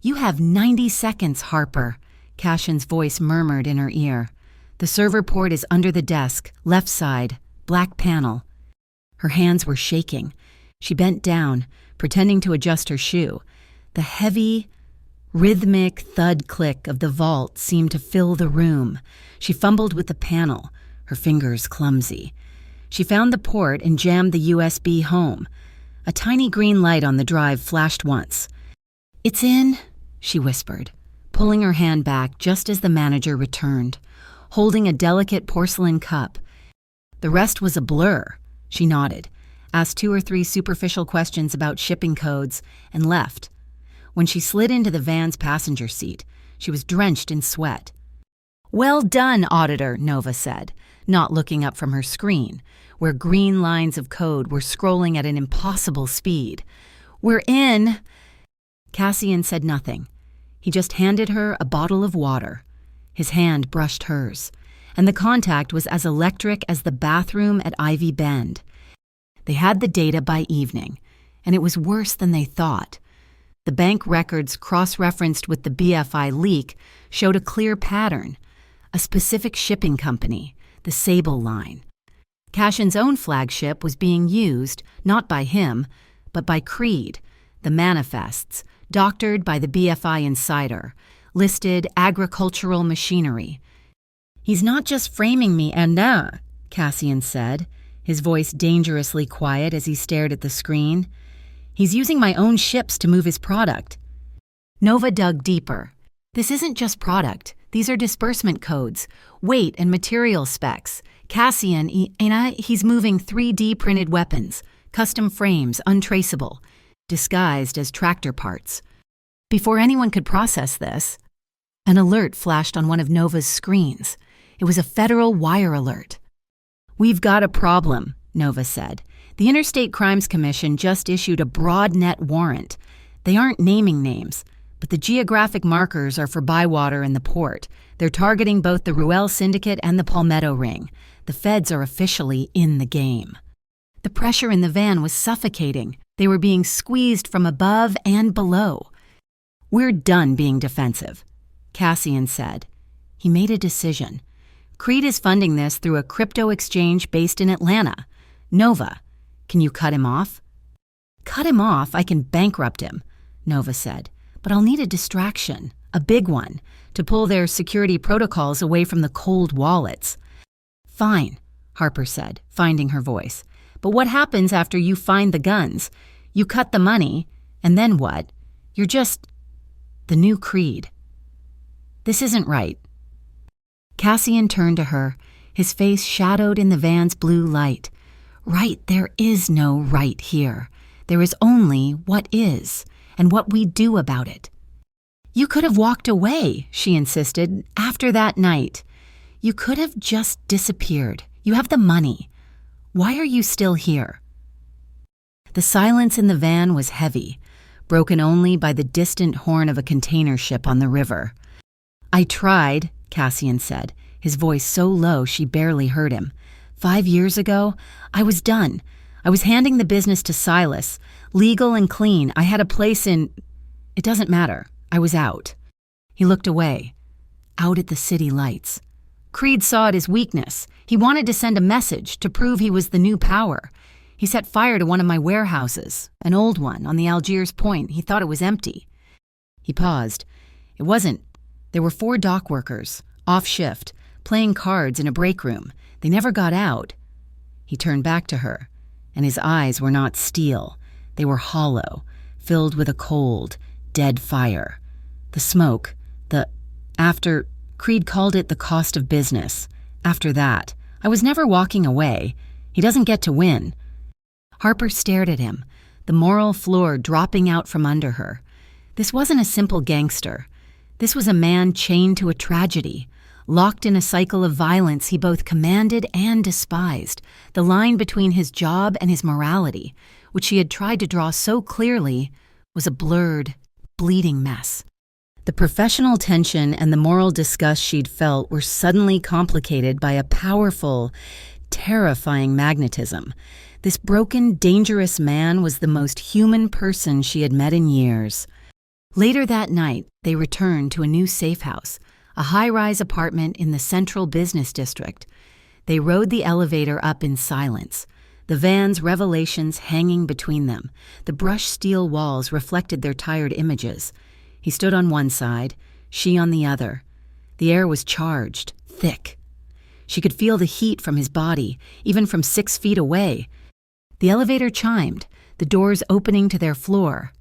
"You have 90 seconds, Harper," Cashin's voice murmured in her ear. "The server port is under the desk, left side, black panel." Her hands were shaking. She bent down, pretending to adjust her shoe. The heavy, rhythmic thud-click of the vault seemed to fill the room. She fumbled with the panel, her fingers clumsy. She found the port and jammed the USB home. A tiny green light on the drive flashed once. "It's in," she whispered, pulling her hand back just as the manager returned, holding a delicate porcelain cup. The rest was a blur. She nodded, asked 2 or 3 superficial questions about shipping codes, and left. When she slid into the van's passenger seat, she was drenched in sweat. "Well done, Auditor," Nova said, not looking up from her screen, where green lines of code were scrolling at an impossible speed. "We're in." Cassian said nothing. He just handed her a bottle of water. His hand brushed hers, and the contact was as electric as the bathroom at Ivy Bend. They had the data by evening, and it was worse than they thought. The bank records cross-referenced with the BFI leak showed a clear pattern, a specific shipping company, the Sable Line. Cashin's own flagship was being used, not by him, but by Creed, the manifests, doctored by the BFI insider, listed agricultural machinery. "He's not just framing me, Cassian said, his voice dangerously quiet as he stared at the screen. "He's using my own ships to move his product." Nova dug deeper. "This isn't just product. These are disbursement codes, weight and material specs. Cassian, he's moving 3D printed weapons, custom frames, untraceable, disguised as tractor parts." Before anyone could process this, an alert flashed on one of Nova's screens. It was a federal wire alert. "We've got a problem," Nova said. "The Interstate Crimes Commission just issued a broad net warrant. They aren't naming names, but the geographic markers are for Bywater and the port. They're targeting both the Ruel Syndicate and the Palmetto Ring. The feds are officially in the game." The pressure in the van was suffocating. They were being squeezed from above and below. "We're done being defensive," Cassian said. He made a decision. "Creed is funding this through a crypto exchange based in Atlanta. Nova, can you cut him off?" "Cut him off? I can bankrupt him," Nova said. "But I'll need a distraction, a big one, to pull their security protocols away from the cold wallets." "Fine," Harper said, finding her voice. "But what happens after you find the guns? You cut the money, and then what? You're just the new Creed." "This isn't right." Cassian turned to her, his face shadowed in the van's blue light. "Right, there is no right here. There is only what is, and what we do about it." "You could have walked away," she insisted, "after that night. You could have just disappeared. You have the money. Why are you still here?" The silence in the van was heavy, broken only by the distant horn of a container ship on the river. "I tried," Cassian said, his voice so low she barely heard him. 5 years ago, I was done. I was handing the business to Silas, legal and clean. I had a place in... It doesn't matter. I was out. He looked away, out at the city lights. Creed saw it as weakness. He wanted to send a message to prove he was the new power. He set fire to one of my warehouses, an old one on the Algiers Point. He thought it was empty. He paused. It wasn't. There were 4 dock workers, off shift, playing cards in a break room. They never got out. He turned back to her, and his eyes were not steel. They were hollow, filled with a cold, dead fire. The smoke, after, Creed called it the cost of business. After that, I was never walking away. He doesn't get to win. Harper stared at him, the moral floor dropping out from under her. This wasn't a simple gangster. This was a man chained to a tragedy, locked in a cycle of violence he both commanded and despised. The line between his job and his morality, which she had tried to draw so clearly, was a blurred, bleeding mess. The professional tension and the moral disgust she'd felt were suddenly complicated by a powerful, terrifying magnetism. This broken, dangerous man was the most human person she had met in years. Later that night, they returned to a new safe house, a high-rise apartment in the central business district. They rode the elevator up in silence, the van's revelations hanging between them. The brushed steel walls reflected their tired images. He stood on one side, she on the other. The air was charged, thick. She could feel the heat from his body, even from 6 feet away. The elevator chimed, the doors opening to their floor.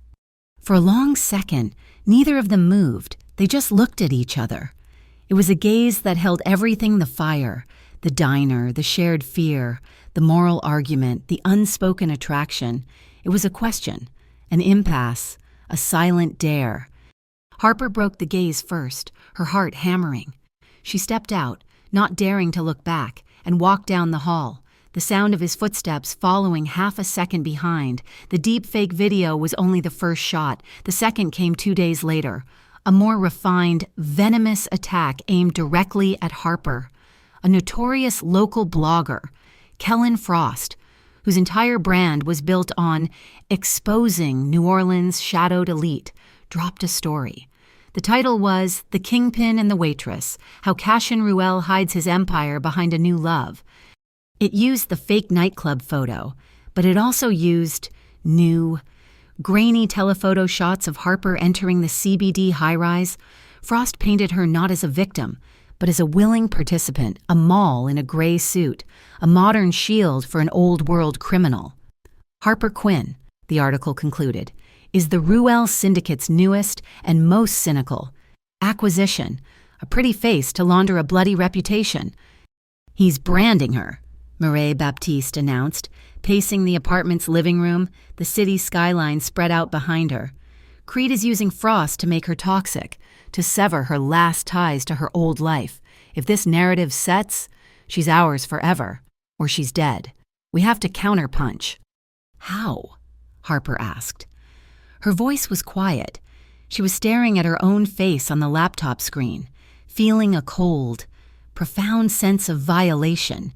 For a long second, neither of them moved. They just looked at each other. It was a gaze that held everything: the fire, the diner, the shared fear, the moral argument, the unspoken attraction. It was a question, an impasse, a silent dare. Harper broke the gaze first, her heart hammering. She stepped out, not daring to look back, and walked down the hall, the sound of his footsteps following half a second behind. The deep-fake video was only the first shot. The second came 2 days later, a more refined, venomous attack aimed directly at Harper, a notorious local blogger, Kellen Frost, whose entire brand was built on exposing New Orleans' shadowed elite, dropped a story. The title was The Kingpin and the Waitress: How Cashin Ruel Hides His Empire Behind a New Love. It used the fake nightclub photo, but it also used new, grainy telephoto shots of Harper entering the CBD high-rise. Frost painted her not as a victim, but as a willing participant, a mall in a gray suit, a modern shield for an old-world criminal. Harper Quinn, the article concluded, is the Ruel Syndicate's newest and most cynical acquisition, a pretty face to launder a bloody reputation. He's branding her, Mireille Baptiste announced, pacing the apartment's living room, the city skyline spread out behind her. Creed is using Frost to make her toxic, to sever her last ties to her old life. If this narrative sets, she's ours forever, or she's dead. We have to counterpunch. How? Harper asked. Her voice was quiet. She was staring at her own face on the laptop screen, feeling a cold, profound sense of violation.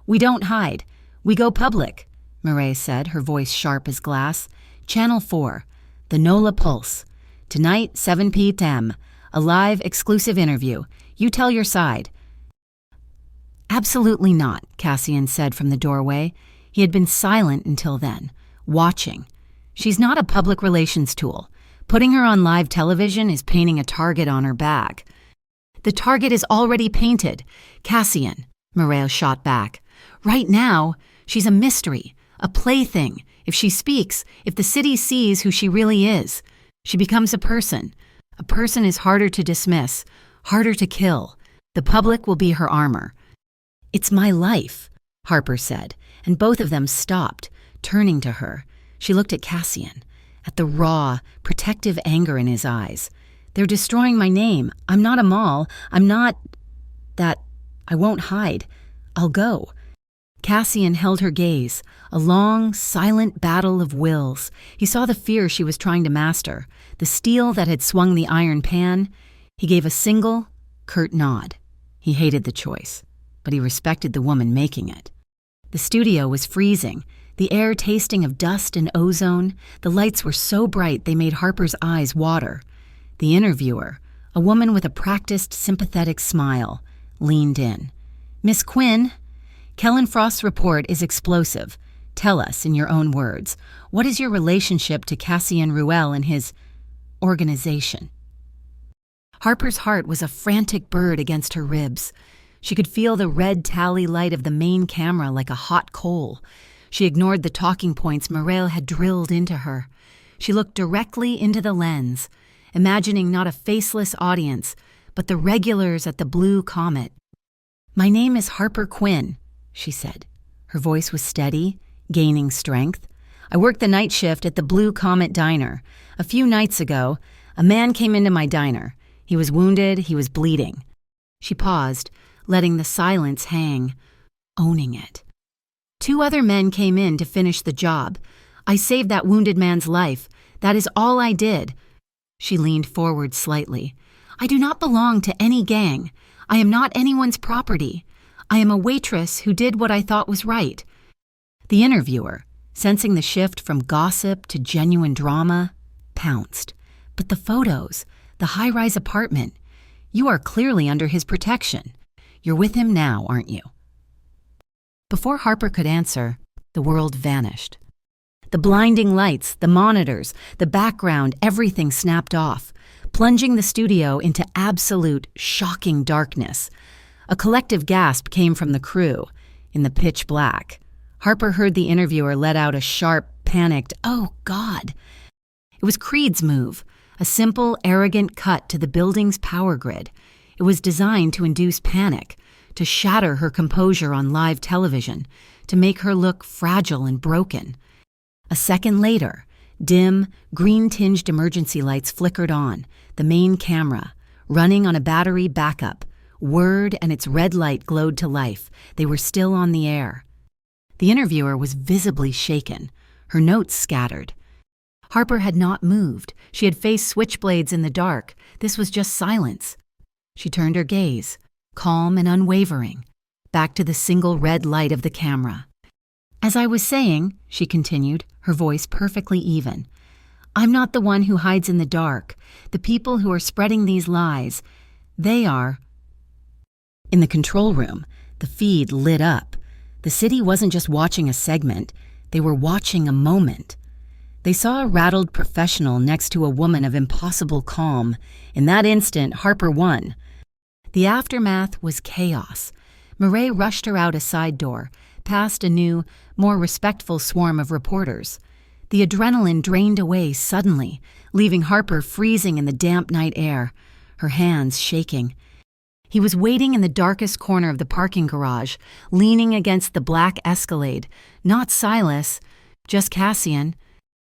We don't hide. We go public, Mireille said, her voice sharp as glass. Channel 4, the NOLA Pulse. Tonight, 7 p.m., a live, exclusive interview. You tell your side. Absolutely not, Cassian said from the doorway. He had been silent until then, watching. She's not a public relations tool. Putting her on live television is painting a target on her back. The target is already painted. Cassian, Mireille shot back. Right now, she's a mystery, a plaything. If she speaks, if the city sees who she really is, she becomes a person. A person is harder to dismiss, harder to kill. The public will be her armor. It's my life, Harper said, and both of them stopped, turning to her. She looked at Cassian, at the raw, protective anger in his eyes. They're destroying my name. I'm not Amal. I'm not... that... I won't hide. I'll go. Cassian held her gaze, a long, silent battle of wills. He saw the fear she was trying to master, the steel that had swung the iron pan. He gave a single, curt nod. He hated the choice, but he respected the woman making it. The studio was freezing. the air tasting of dust and ozone. The lights were so bright they made Harper's eyes water. The interviewer, a woman with a practiced, sympathetic smile, leaned in. "Miss Quinn, Kellen Frost's report is explosive. Tell us, in your own words, what is your relationship to Cassian Ruel and his organization?" Harper's heart was a frantic bird against her ribs. She could feel the red tally light of the main camera like a hot coal. She ignored the talking points Morel had drilled into her. She looked directly into the lens, imagining not a faceless audience, but the regulars at the Blue Comet. "My name is Harper Quinn," she said. Her voice was steady, gaining strength. "I work the night shift at the Blue Comet Diner. A few nights ago, a man came into my diner. He was wounded, he was bleeding." She paused, letting the silence hang, owning it. "2 other men came in to finish the job. I saved that wounded man's life. That is all I did." She leaned forward slightly. "I do not belong to any gang. I am not anyone's property. I am a waitress who did what I thought was right." The interviewer, sensing the shift from gossip to genuine drama, pounced. "But the photos, the high-rise apartment, you are clearly under his protection. You're with him now, aren't you?" Before Harper could answer, the world vanished. The blinding lights, the monitors, the background, everything snapped off, plunging the studio into absolute, shocking darkness. A collective gasp came from the crew. In the pitch black, Harper heard the interviewer let out a sharp, panicked, "Oh, God!" It was Creed's move, a simple, arrogant cut to the building's power grid. It was designed to induce panic, to shatter her composure on live television, to make her look fragile and broken. A second later, dim, green-tinged emergency lights flickered on, the main camera, running on a battery backup. Word and its red light glowed to life. They were still on the air. The interviewer was visibly shaken, her notes scattered. Harper had not moved. She had faced switchblades in the dark. This was just silence. She turned her gaze, calm and unwavering, back to the single red light of the camera. "As I was saying," she continued, her voice perfectly even, "I'm not the one who hides in the dark. The people who are spreading these lies, they are..." In the control room, the feed lit up. The city wasn't just watching a segment, they were watching a moment. They saw a rattled professional next to a woman of impossible calm. In that instant, Harper won. The aftermath was chaos. Murray rushed her out a side door, past a new, more respectful swarm of reporters. The adrenaline drained away suddenly, leaving Harper freezing in the damp night air, her hands shaking. He was waiting in the darkest corner of the parking garage, leaning against the black Escalade. Not Silas, just Cassian.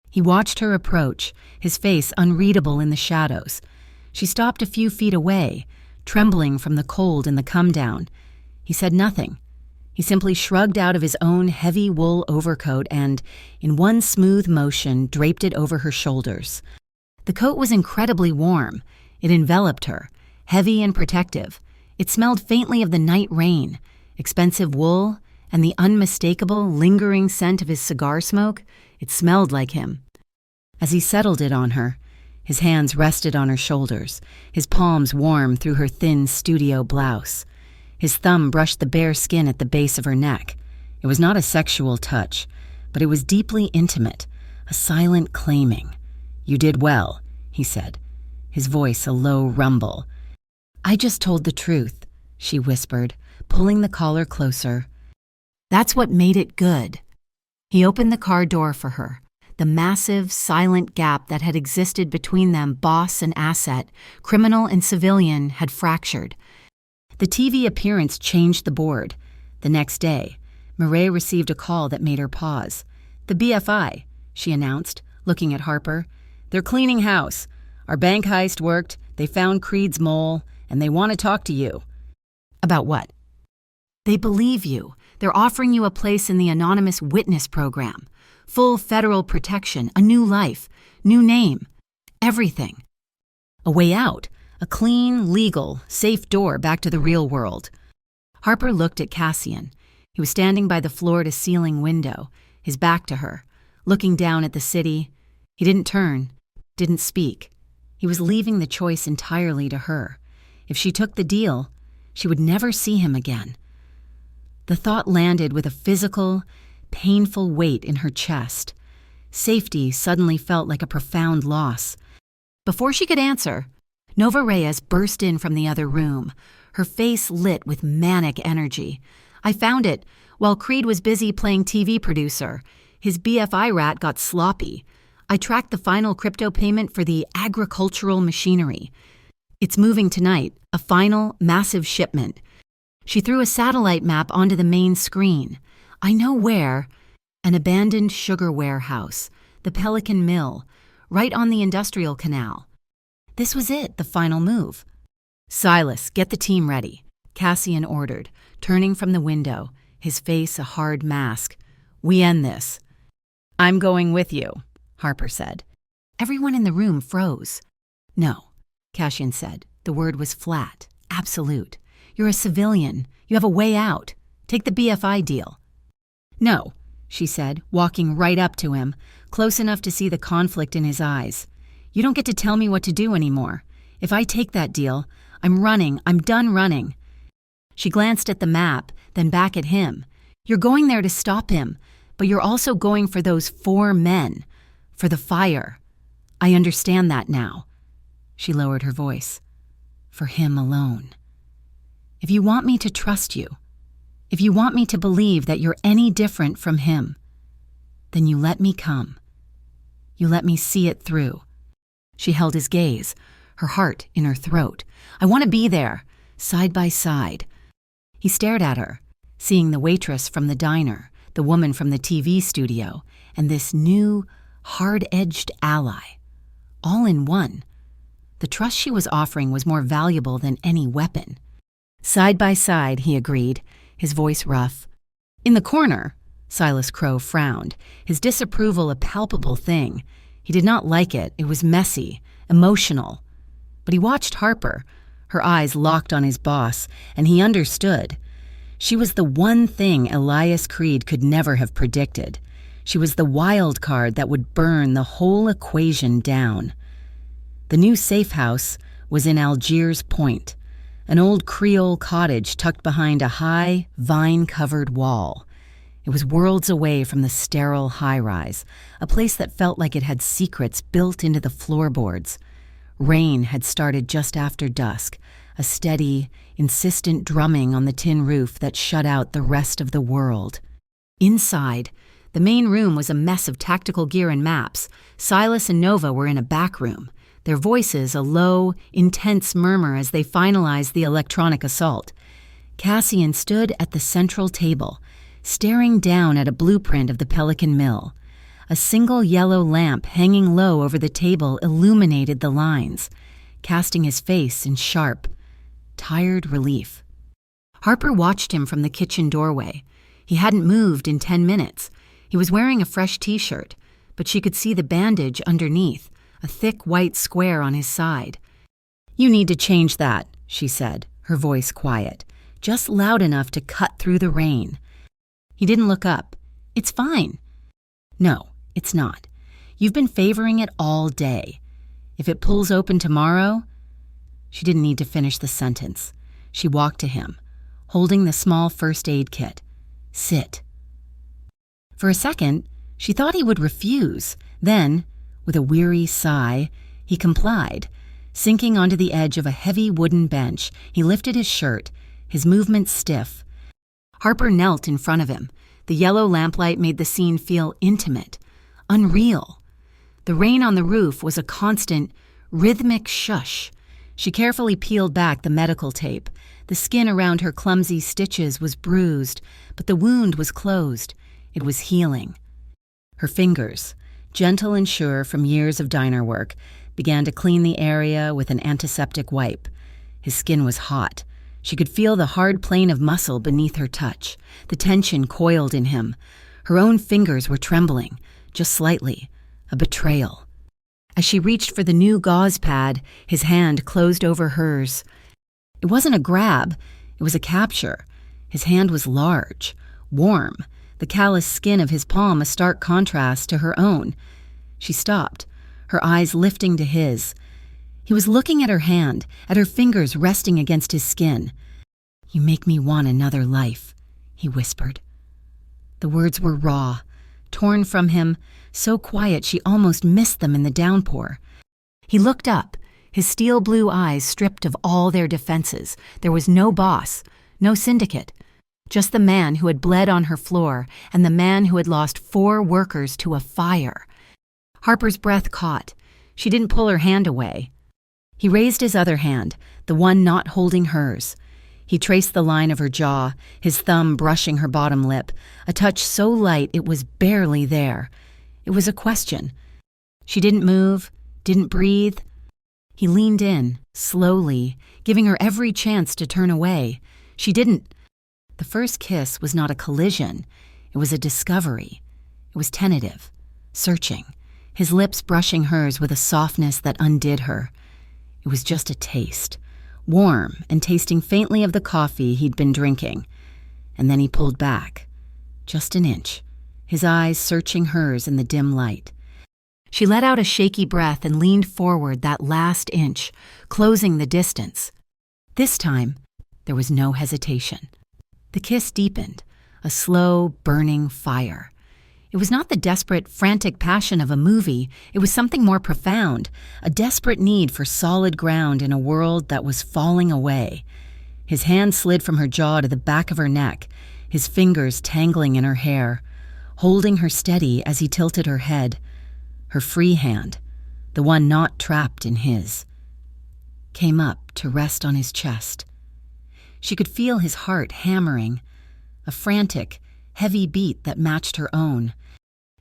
He watched her approach, his face unreadable in the shadows. She stopped a few feet away, trembling from the cold and the come-down. He said nothing. He simply shrugged out of his own heavy wool overcoat and, in one smooth motion, draped it over her shoulders. The coat was incredibly warm. It enveloped her, heavy and protective. It smelled faintly of the night rain, expensive wool, and the unmistakable, lingering scent of his cigar smoke. It smelled like him. As he settled it on her, his hands rested on her shoulders, his palms warm through her thin studio blouse. His thumb brushed the bare skin at the base of her neck. It was not a sexual touch, but it was deeply intimate, a silent claiming. "You did well," he said, his voice a low rumble. "I just told the truth," she whispered, pulling the collar closer. "That's what made it good." He opened the car door for her. The massive, silent gap that had existed between them, boss and asset, criminal and civilian, had fractured. The TV appearance changed the board. The next day, Murray received a call that made her pause. "The BFI," she announced, looking at Harper. "They're cleaning house. Our bank heist worked, they found Creed's mole, and they want to talk to you." "About what?" "They believe you. They're offering you a place in the anonymous witness program. Full federal protection, a new life, new name, everything. A way out, a clean, legal, safe door back to the real world." Harper looked at Cassian. He was standing by the floor-to-ceiling window, his back to her, looking down at the city. He didn't turn, didn't speak. He was leaving the choice entirely to her. If she took the deal, she would never see him again. The thought landed with a physical, painful weight in her chest. Safety suddenly felt like a profound loss. Before she could answer, Nova Reyes burst in from the other room, her face lit with manic energy. I found it. While Creed was busy playing TV producer, his BFI rat got sloppy. I tracked the final crypto payment for the agricultural machinery. It's moving tonight, a final, massive shipment. She threw a satellite map onto the main screen. I know where. An abandoned sugar warehouse, the Pelican Mill, right on the industrial canal. This was it, the final move. Silas, get the team ready, Cassian ordered, turning from the window, his face a hard mask. We end this. I'm going with you, Harper said. Everyone in the room froze. No, Cassian said. The word was flat, absolute. You're a civilian. You have a way out. Take the BFI deal. No, she said, walking right up to him, close enough to see the conflict in his eyes. You don't get to tell me what to do anymore. If I take that deal, I'm running. I'm done running. She glanced at the map, then back at him. You're going there to stop him, but you're also going for those 4 men, for the fire. I understand that now. She lowered her voice. For him alone. If you want me to trust you, if you want me to believe that you're any different from him, then you let me come. You let me see it through. She held his gaze, her heart in her throat. I want to be there, side by side. He stared at her, seeing the waitress from the diner, the woman from the TV studio, and this new, hard-edged ally. All in one. The trust she was offering was more valuable than any weapon. Side by side, he agreed, his voice rough. In the corner, Silas Crow frowned, his disapproval a palpable thing. He did not like it. It was messy, emotional. But he watched Harper, her eyes locked on his boss, and he understood. She was the one thing Elias Creed could never have predicted. She was the wild card that would burn the whole equation down. The new safe house was in Algiers Point, an old Creole cottage tucked behind a high, vine-covered wall. It was worlds away from the sterile high-rise, a place that felt like it had secrets built into the floorboards. Rain had started just after dusk, a steady, insistent drumming on the tin roof that shut out the rest of the world. Inside, the main room was a mess of tactical gear and maps. Silas and Nova were in a back room, their voices a low, intense murmur as they finalized the electronic assault. Cassian stood at the central table, staring down at a blueprint of the Pelican Mill. A single yellow lamp hanging low over the table illuminated the lines, casting his face in sharp, tired relief. Harper watched him from the kitchen doorway. He hadn't moved in 10 minutes. He was wearing a fresh t-shirt, but she could see the bandage underneath, a thick white square on his side. You need to change that, she said, her voice quiet, just loud enough to cut through the rain. He didn't look up. It's fine. No, it's not. You've been favoring it all day. If it pulls open tomorrow... She didn't need to finish the sentence. She walked to him, holding the small first aid kit. Sit. For a second, she thought he would refuse. Then, with a weary sigh, he complied. Sinking onto the edge of a heavy wooden bench, he lifted his shirt, his movements stiff. Harper knelt in front of him. The yellow lamplight made the scene feel intimate, unreal. The rain on the roof was a constant, rhythmic shush. She carefully peeled back the medical tape. The skin around her clumsy stitches was bruised, but the wound was closed. It was healing. Her fingers, gentle and sure from years of diner work, began to clean the area with an antiseptic wipe. His skin was hot. She could feel the hard plane of muscle beneath her touch. The tension coiled in him. Her own fingers were trembling, just slightly. A betrayal. As she reached for the new gauze pad, his hand closed over hers. It wasn't a grab, it was a capture. His hand was large, warm. The the callous skin of his palm a stark contrast to her own. She stopped, her eyes lifting to his. He was looking at her hand, at her fingers resting against his skin. "You make me want another life," he whispered. The words were raw, torn from him, so quiet she almost missed them in the downpour. He looked up, his steel blue eyes stripped of all their defenses. There was no boss, no syndicate, just the man who had bled on her floor and the man who had lost 4 workers to a fire. Harper's breath caught. She didn't pull her hand away. He raised his other hand, the one not holding hers. He traced the line of her jaw, his thumb brushing her bottom lip, a touch so light it was barely there. It was a question. She didn't move, didn't breathe. He leaned in, slowly, giving her every chance to turn away. She didn't. The first kiss was not a collision. It was a discovery. It was tentative, searching, his lips brushing hers with a softness that undid her. It was just a taste, warm and tasting faintly of the coffee he'd been drinking. And then he pulled back, just an inch, his eyes searching hers in the dim light. She let out a shaky breath and leaned forward that last inch, closing the distance. This time, there was no hesitation. The kiss deepened, a slow, burning fire. It was not the desperate, frantic passion of a movie. It was something more profound, a desperate need for solid ground in a world that was falling away. His hand slid from her jaw to the back of her neck, his fingers tangling in her hair, holding her steady as he tilted her head. Her free hand, the one not trapped in his, came up to rest on his chest. She could feel his heart hammering, a frantic, heavy beat that matched her own.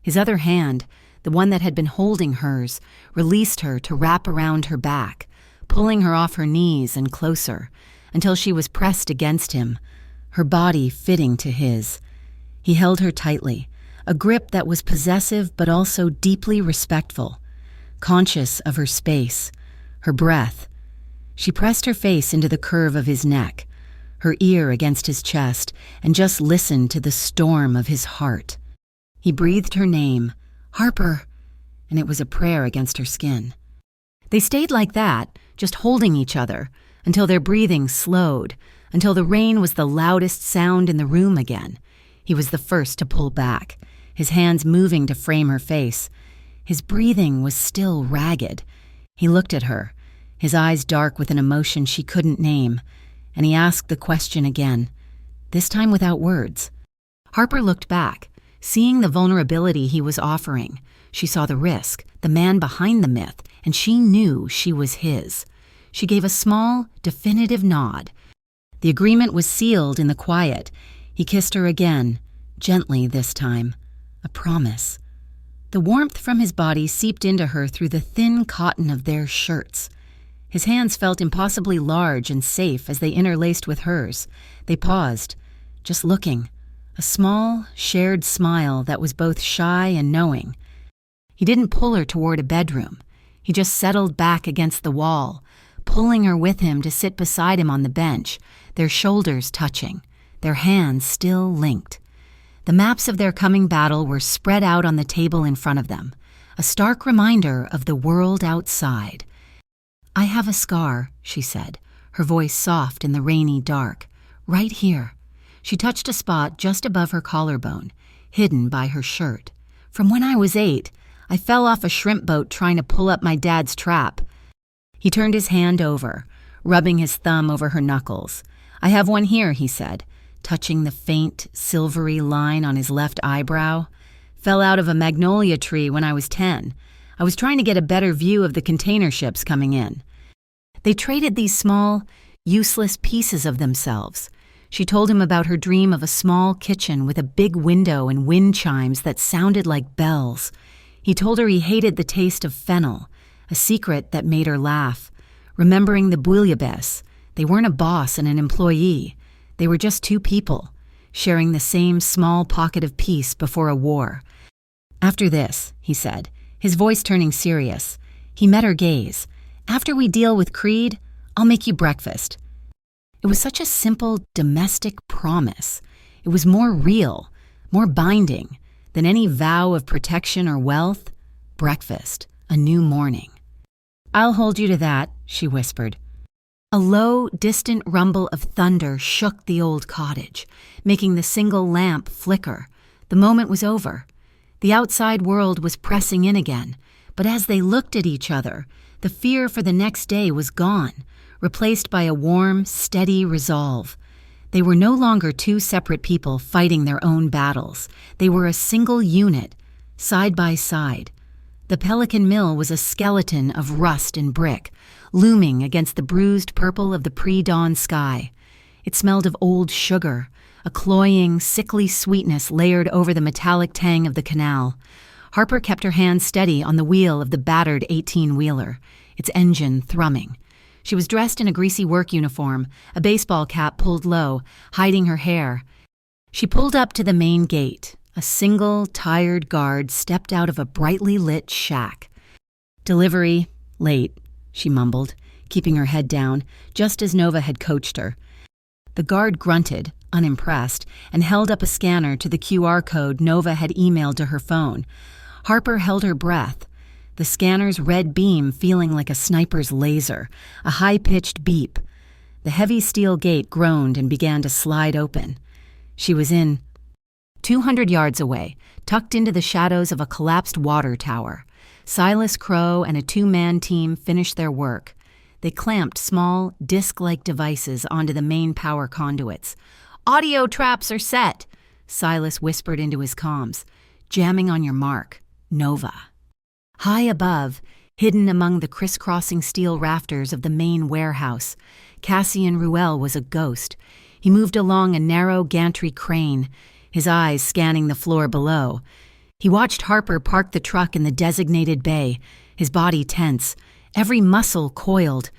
His other hand, the one that had been holding hers, released her to wrap around her back, pulling her off her knees and closer, until she was pressed against him, her body fitting to his. He held her tightly, a grip that was possessive but also deeply respectful, conscious of her space, her breath. She pressed her face into the curve of his neck, her ear against his chest, and just listened to the storm of his heart. He breathed her name, Harper, and it was a prayer against her skin. They stayed like that, just holding each other, until their breathing slowed, until the rain was the loudest sound in the room again. He was the first to pull back, his hands moving to frame her face. His breathing was still ragged. He looked at her, his eyes dark with an emotion she couldn't name, and he asked the question again, this time without words. Harper looked back, seeing the vulnerability he was offering. She saw the risk, the man behind the myth, and she knew she was his. She gave a small, definitive nod. The agreement was sealed in the quiet. He kissed her again, gently this time. A promise. The warmth from his body seeped into her through the thin cotton of their shirts. His hands felt impossibly large and safe as they interlaced with hers. They paused, just looking, a small, shared smile that was both shy and knowing. He didn't pull her toward a bedroom. He just settled back against the wall, pulling her with him to sit beside him on the bench, their shoulders touching, their hands still linked. The maps of their coming battle were spread out on the table in front of them, a stark reminder of the world outside. "I have a scar," she said, her voice soft in the rainy dark. "Right here." She touched a spot just above her collarbone, hidden by her shirt. "From when I was 8, I fell off a shrimp boat trying to pull up my dad's trap." He turned his hand over, rubbing his thumb over her knuckles. "I have one here," he said, touching the faint, silvery line on his left eyebrow. "Fell out of a magnolia tree when I was 10. I was trying to get a better view of the container ships coming in." They traded these small, useless pieces of themselves. She told him about her dream of a small kitchen with a big window and wind chimes that sounded like bells. He told her he hated the taste of fennel, a secret that made her laugh, remembering the bouillabaisse. They weren't a boss and an employee. They were just 2 people, sharing the same small pocket of peace before a war. "After this," he said, his voice turning serious. He met her gaze. "After we deal with Creed, I'll make you breakfast." It was such a simple, domestic promise. It was more real, more binding than any vow of protection or wealth. Breakfast, a new morning. "I'll hold you to that," she whispered. A low, distant rumble of thunder shook the old cottage, making the single lamp flicker. The moment was over. The outside world was pressing in again, but as they looked at each other, the fear for the next day was gone, replaced by a warm, steady resolve. They were no longer two separate people fighting their own battles. They were a single unit, side by side. The Pelican Mill was a skeleton of rust and brick, looming against the bruised purple of the pre-dawn sky. It smelled of old sugar, a cloying, sickly sweetness layered over the metallic tang of the canal. Harper kept her hand steady on the wheel of the battered 18-wheeler, its engine thrumming. She was dressed in a greasy work uniform, a baseball cap pulled low, hiding her hair. She pulled up to the main gate. A single, tired guard stepped out of a brightly lit shack. "Delivery, late," she mumbled, keeping her head down, just as Nova had coached her. The guard grunted, unimpressed, and held up a scanner to the QR code Nova had emailed to her phone. Harper held her breath, the scanner's red beam feeling like a sniper's laser, a high-pitched beep. The heavy steel gate groaned and began to slide open. She was in. 200 yards away, tucked into the shadows of a collapsed water tower, Silas Crow and a two-man team finished their work. They clamped small, disc-like devices onto the main power conduits. "Audio traps are set," Silas whispered into his comms. "Jamming on your mark. Nova." High above, hidden among the crisscrossing steel rafters of the main warehouse, Cassian Ruel was a ghost. He moved along a narrow gantry crane, his eyes scanning the floor below. He watched Harper park the truck in the designated bay, his body tense, every muscle coiled.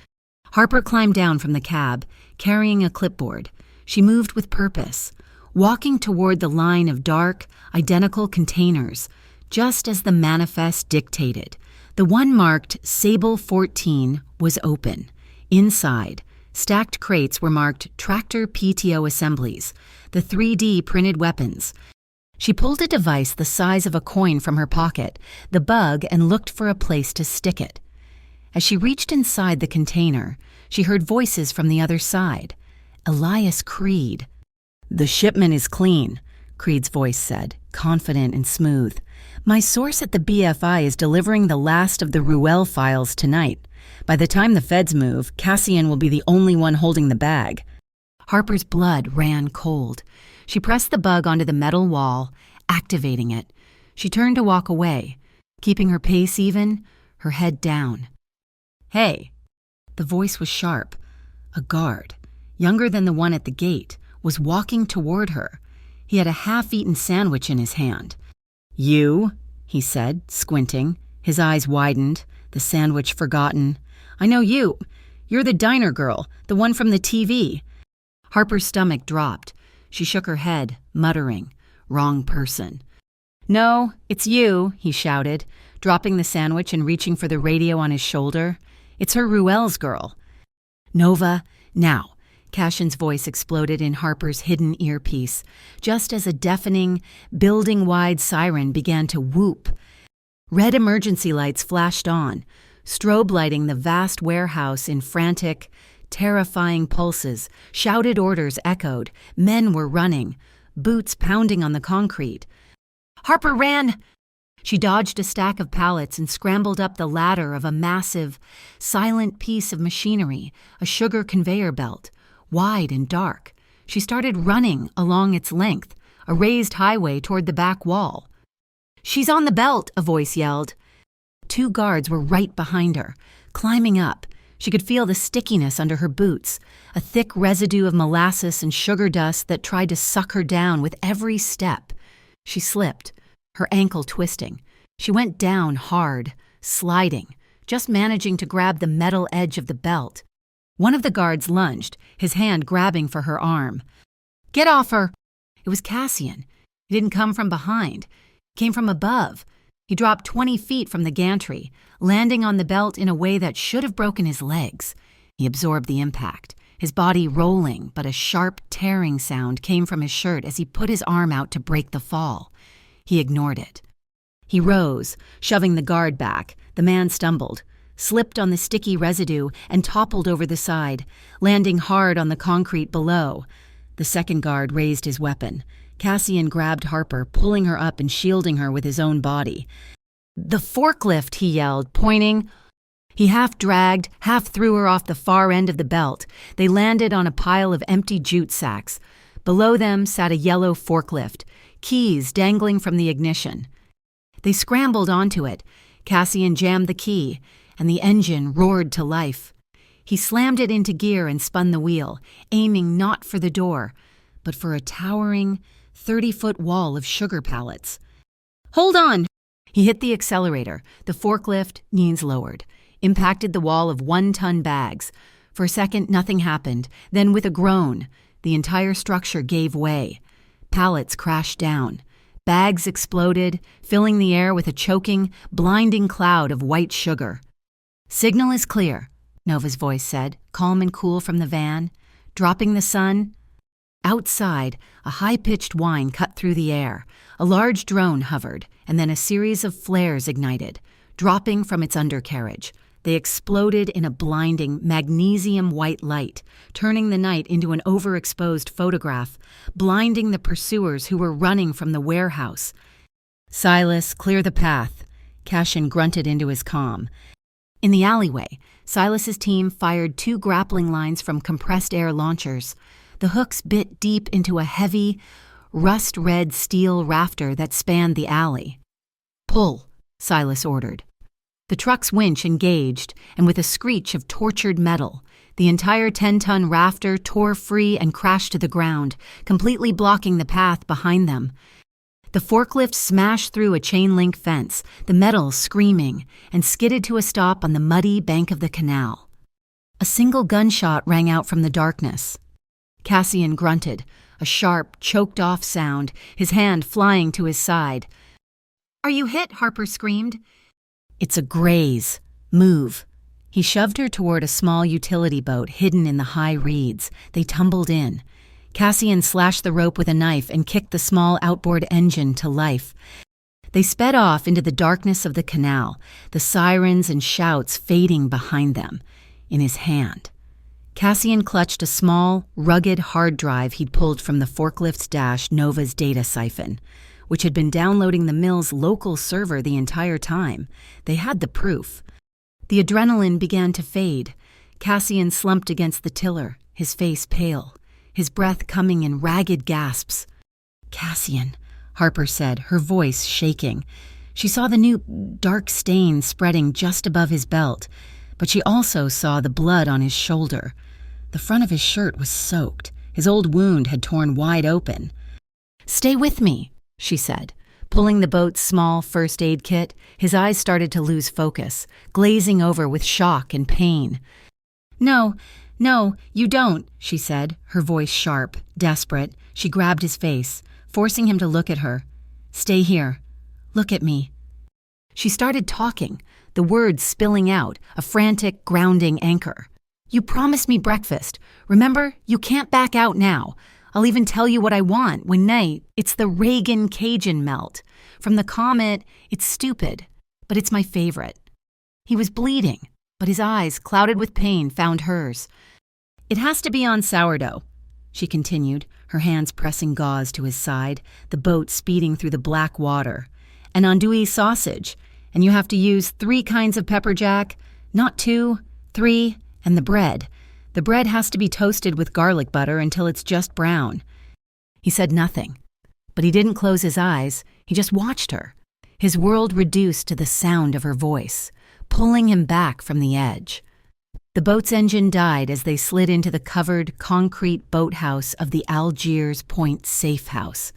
Harper climbed down from the cab, carrying a clipboard. She moved with purpose, walking toward the line of dark, identical containers, just as the manifest dictated. The one marked Sable 14 was open. Inside, stacked crates were marked Tractor PTO Assemblies, the 3D printed weapons. She pulled a device the size of a coin from her pocket, the bug, and looked for a place to stick it. As she reached inside the container, she heard voices from the other side. Elias Creed. "The shipment is clean," Creed's voice said, confident and smooth. "My source at the BFI is delivering the last of the Ruel files tonight. By the time the feds move, Cassian will be the only one holding the bag." Harper's blood ran cold. She pressed the bug onto the metal wall, activating it. She turned to walk away, keeping her pace even, her head down. "Hey." The voice was sharp. A guard, younger than the one at the gate, was walking toward her. He had a half-eaten sandwich in his hand. "You?" he said, squinting. His eyes widened, the sandwich forgotten. "I know you. You're the diner girl, the one from the TV." Harper's stomach dropped. She shook her head, muttering, "Wrong person." "No, it's you," he shouted, dropping the sandwich and reaching for the radio on his shoulder. "It's her Ruel's girl." "Nova, now," Cashin's voice exploded in Harper's hidden earpiece, just as a deafening, building-wide siren began to whoop. Red emergency lights flashed on, strobe lighting the vast warehouse in frantic, terrifying pulses. Shouted orders echoed. Men were running, boots pounding on the concrete. Harper ran. She dodged a stack of pallets and scrambled up the ladder of a massive, silent piece of machinery, a sugar conveyor belt, wide and dark. She started running along its length, a raised highway toward the back wall. "She's on the belt," a voice yelled. 2 guards were right behind her, climbing up. She could feel the stickiness under her boots, a thick residue of molasses and sugar dust that tried to suck her down with every step. She slipped, her ankle twisting. She went down hard, sliding, just managing to grab the metal edge of the belt. One of the guards lunged, his hand grabbing for her arm. "Get off her!" It was Cassian. He didn't come from behind. He came from above. He dropped 20 feet from the gantry, landing on the belt in a way that should have broken his legs. He absorbed the impact. his body rolling, but a sharp tearing sound came from his shirt as he put his arm out to break the fall. He ignored it. He rose, shoving the guard back. The man stumbled, slipped on the sticky residue, and toppled over the side, landing hard on the concrete below. The second guard raised his weapon. Cassian grabbed Harper, pulling her up and shielding her with his own body. "The forklift!" he yelled, pointing. He half dragged, half threw her off the far end of the belt. They landed on a pile of empty jute sacks. Below them sat a yellow forklift, keys dangling from the ignition. They scrambled onto it. Cassian jammed the key, and the engine roared to life. He slammed it into gear and spun the wheel, aiming not for the door, but for a towering 30-foot wall of sugar pallets. "Hold on!" He hit the accelerator. The forklift, knees lowered, impacted the wall of 1-ton bags. For a second, nothing happened. Then, with a groan, the entire structure gave way. Pallets crashed down. Bags exploded, filling the air with a choking, blinding cloud of white sugar. "Signal is clear," Nova's voice said, calm and cool from the van. Dropping the sun. Outside, a high-pitched whine cut through the air. A large drone hovered, and then a series of flares ignited, dropping from its undercarriage. They exploded in a blinding, magnesium-white light, turning the night into an overexposed photograph, blinding the pursuers who were running from the warehouse. "Silas, clear the path," Cassian grunted into his comm. In the alleyway, Silas's team fired 2 grappling lines from compressed air launchers. The hooks bit deep into a heavy, rust-red steel rafter that spanned the alley. "Pull," Silas ordered. The truck's winch engaged, and with a screech of tortured metal, the entire 10-ton rafter tore free and crashed to the ground, completely blocking the path behind them. The forklift smashed through a chain-link fence, the metal screaming, and skidded to a stop on the muddy bank of the canal. A single gunshot rang out from the darkness. Cassian grunted, a sharp, choked-off sound, his hand flying to his side. "Are you hit?" Harper screamed. "It's a graze. Move." He shoved her toward a small utility boat hidden in the high reeds. They tumbled in. Cassian slashed the rope with a knife and kicked the small outboard engine to life. They sped off into the darkness of the canal, the sirens and shouts fading behind them. In his hand, Cassian clutched a small, rugged hard drive he'd pulled from the forklift's dash, Nova's data siphon, which had been downloading the mill's local server the entire time. They had the proof. The adrenaline began to fade. Cassian slumped against the tiller, his face pale, his breath coming in ragged gasps. "Cassian," Harper said, her voice shaking. She saw the new dark stain spreading just above his belt, but she also saw the blood on his shoulder. The front of his shirt was soaked. His old wound had torn wide open. "Stay with me," she said. Pulling the boat's small first aid kit, his eyes started to lose focus, glazing over with shock and pain. No, you don't," she said, her voice sharp, desperate. She grabbed his face, forcing him to look at her. "Stay here. Look at me." She started talking, the words spilling out, a frantic, grounding anchor. "You promised me breakfast. Remember, you can't back out now. I'll even tell you what I want when it's the Reagan Cajun melt. From the Comet, it's stupid, but it's my favorite." He was bleeding, but his eyes, clouded with pain, found hers. "It has to be on sourdough," she continued, her hands pressing gauze to his side, the boat speeding through the black water. "An andouille sausage, and you have to use 3 kinds of pepper jack, not 2, 3, and the bread. The bread has to be toasted with garlic butter until it's just brown." He said nothing, but he didn't close his eyes. He just watched her, his world reduced to the sound of her voice, pulling him back from the edge. The boat's engine died as they slid into the covered, concrete boathouse of the Algiers Point Safe House.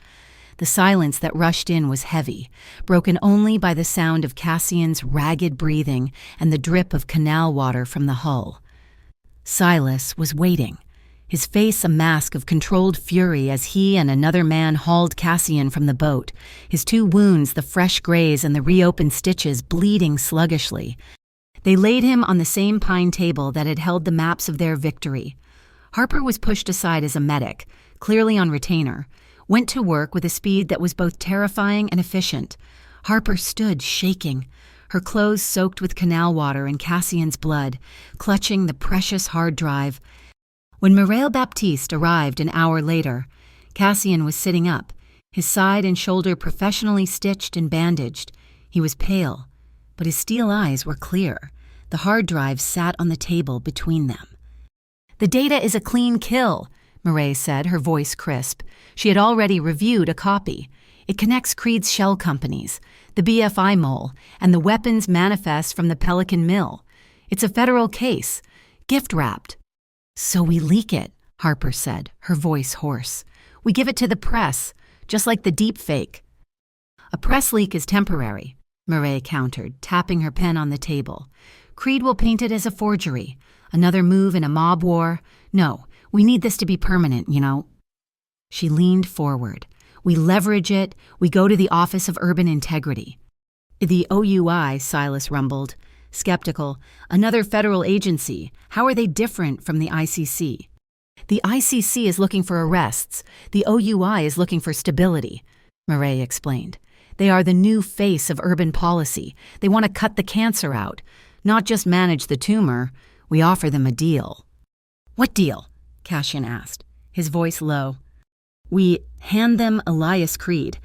The silence that rushed in was heavy, broken only by the sound of Cassian's ragged breathing and the drip of canal water from the hull. Silas was waiting, his face a mask of controlled fury as he and another man hauled Cassian from the boat, his 2 wounds, the fresh graze and the reopened stitches, bleeding sluggishly. They laid him on the same pine table that had held the maps of their victory. Harper was pushed aside as a medic, clearly on retainer, went to work with a speed that was both terrifying and efficient. Harper stood shaking, her clothes soaked with canal water and Cassian's blood, clutching the precious hard drive. When Mireille Baptiste arrived an hour later, Cassian was sitting up, his side and shoulder professionally stitched and bandaged. He was pale, but his steel eyes were clear. The hard drive sat on the table between them. "The data is a clean kill," Mireille said, her voice crisp. She had already reviewed a copy. "It connects Creed's shell companies, the BFI mole, and the weapons manifest from the Pelican Mill. It's a federal case, gift-wrapped." "So we leak it," Harper said, her voice hoarse. "We give it to the press, just like the deep fake." "A press leak is temporary," Mireille countered, tapping her pen on the table. "Creed will paint it as a forgery, another move in a mob war. No, we need this to be permanent, you know." She leaned forward. "We leverage it. We go to the Office of Urban Integrity." "The OUI," Silas rumbled, skeptical. "Another federal agency. How are they different from the ICC?" "The ICC is looking for arrests. The OUI is looking for stability," Mireille explained. "They are the new face of urban policy. They want to cut the cancer out, not just manage the tumor. We offer them a deal." "What deal?" Cassian asked, his voice low. "We hand them Elias Creed.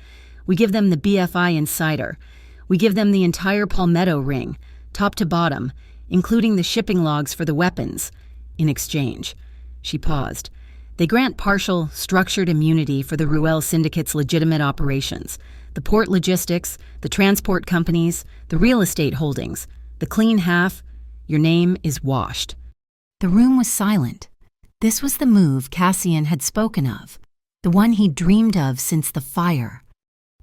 We give them the BFI insider. We give them the entire Palmetto ring, top to bottom, including the shipping logs for the weapons. In exchange," she paused, "they grant partial, structured immunity for the Ruel Syndicate's legitimate operations, the port logistics, the transport companies, the real estate holdings, the clean half. Your name is washed." The room was silent. This was the move Cassian had spoken of, the one he dreamed of since the fire.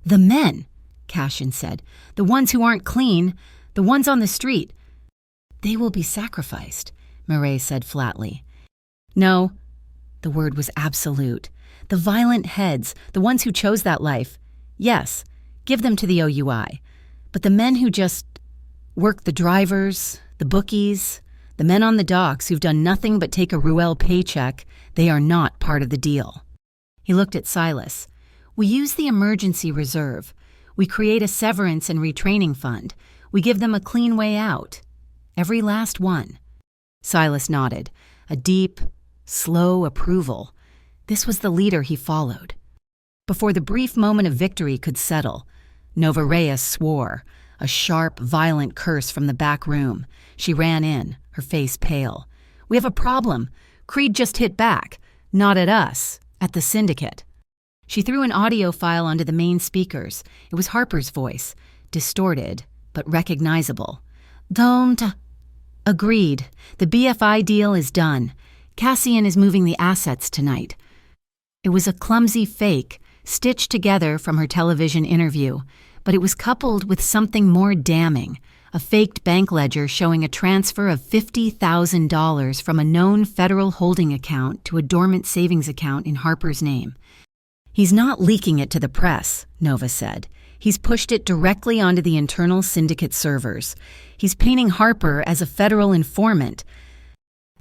"The men," Cassian said, "the ones who aren't clean, the ones on the street." "They will be sacrificed," Mireille said flatly. "No," the word was absolute. "The violent heads, the ones who chose that life, yes, give them to the OUI. But the men who just work, the drivers, the bookies, the men on the docks who've done nothing but take a Ruel paycheck, they are not part of the deal." He looked at Silas. "We use the emergency reserve. We create a severance and retraining fund. We give them a clean way out. Every last one." Silas nodded, a deep, slow approval. This was the leader he followed. Before the brief moment of victory could settle, Nova Reyes swore, a sharp, violent curse from the back room. She ran in, her face pale. "We have a problem. Creed just hit back. Not at us, at the syndicate." She threw an audio file onto the main speakers. It was Harper's voice, distorted, but recognizable. "Don't." "Agreed. The BFI deal is done. Cassian is moving the assets tonight." It was a clumsy fake, stitched together from her television interview, but it was coupled with something more damning, a faked bank ledger showing a transfer of $50,000 from a known federal holding account to a dormant savings account in Harper's name. "He's not leaking it to the press," Nova said. "He's pushed it directly onto the internal syndicate servers. He's painting Harper as a federal informant."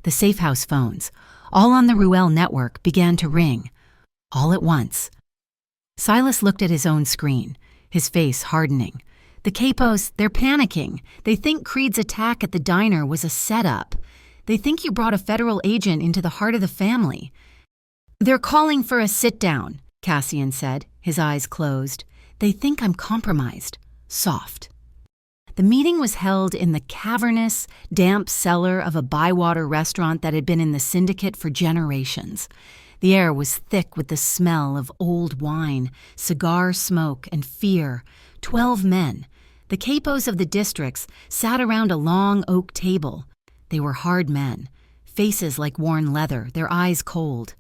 The safe house phones, all on the Ruel network, began to ring, all at once. Silas looked at his own screen, his face hardening. "The capos, they're panicking. They think Creed's attack at the diner was a setup. They think you brought a federal agent into the heart of the family." "They're calling for a sit-down," Cassian said, his eyes closed. "They think I'm compromised. Soft." The meeting was held in the cavernous, damp cellar of a Bywater restaurant that had been in the syndicate for generations. The air was thick with the smell of old wine, cigar smoke, and fear. 12 men, the capos of the districts, sat around a long oak table. They were hard men, faces like worn leather, their eyes cold.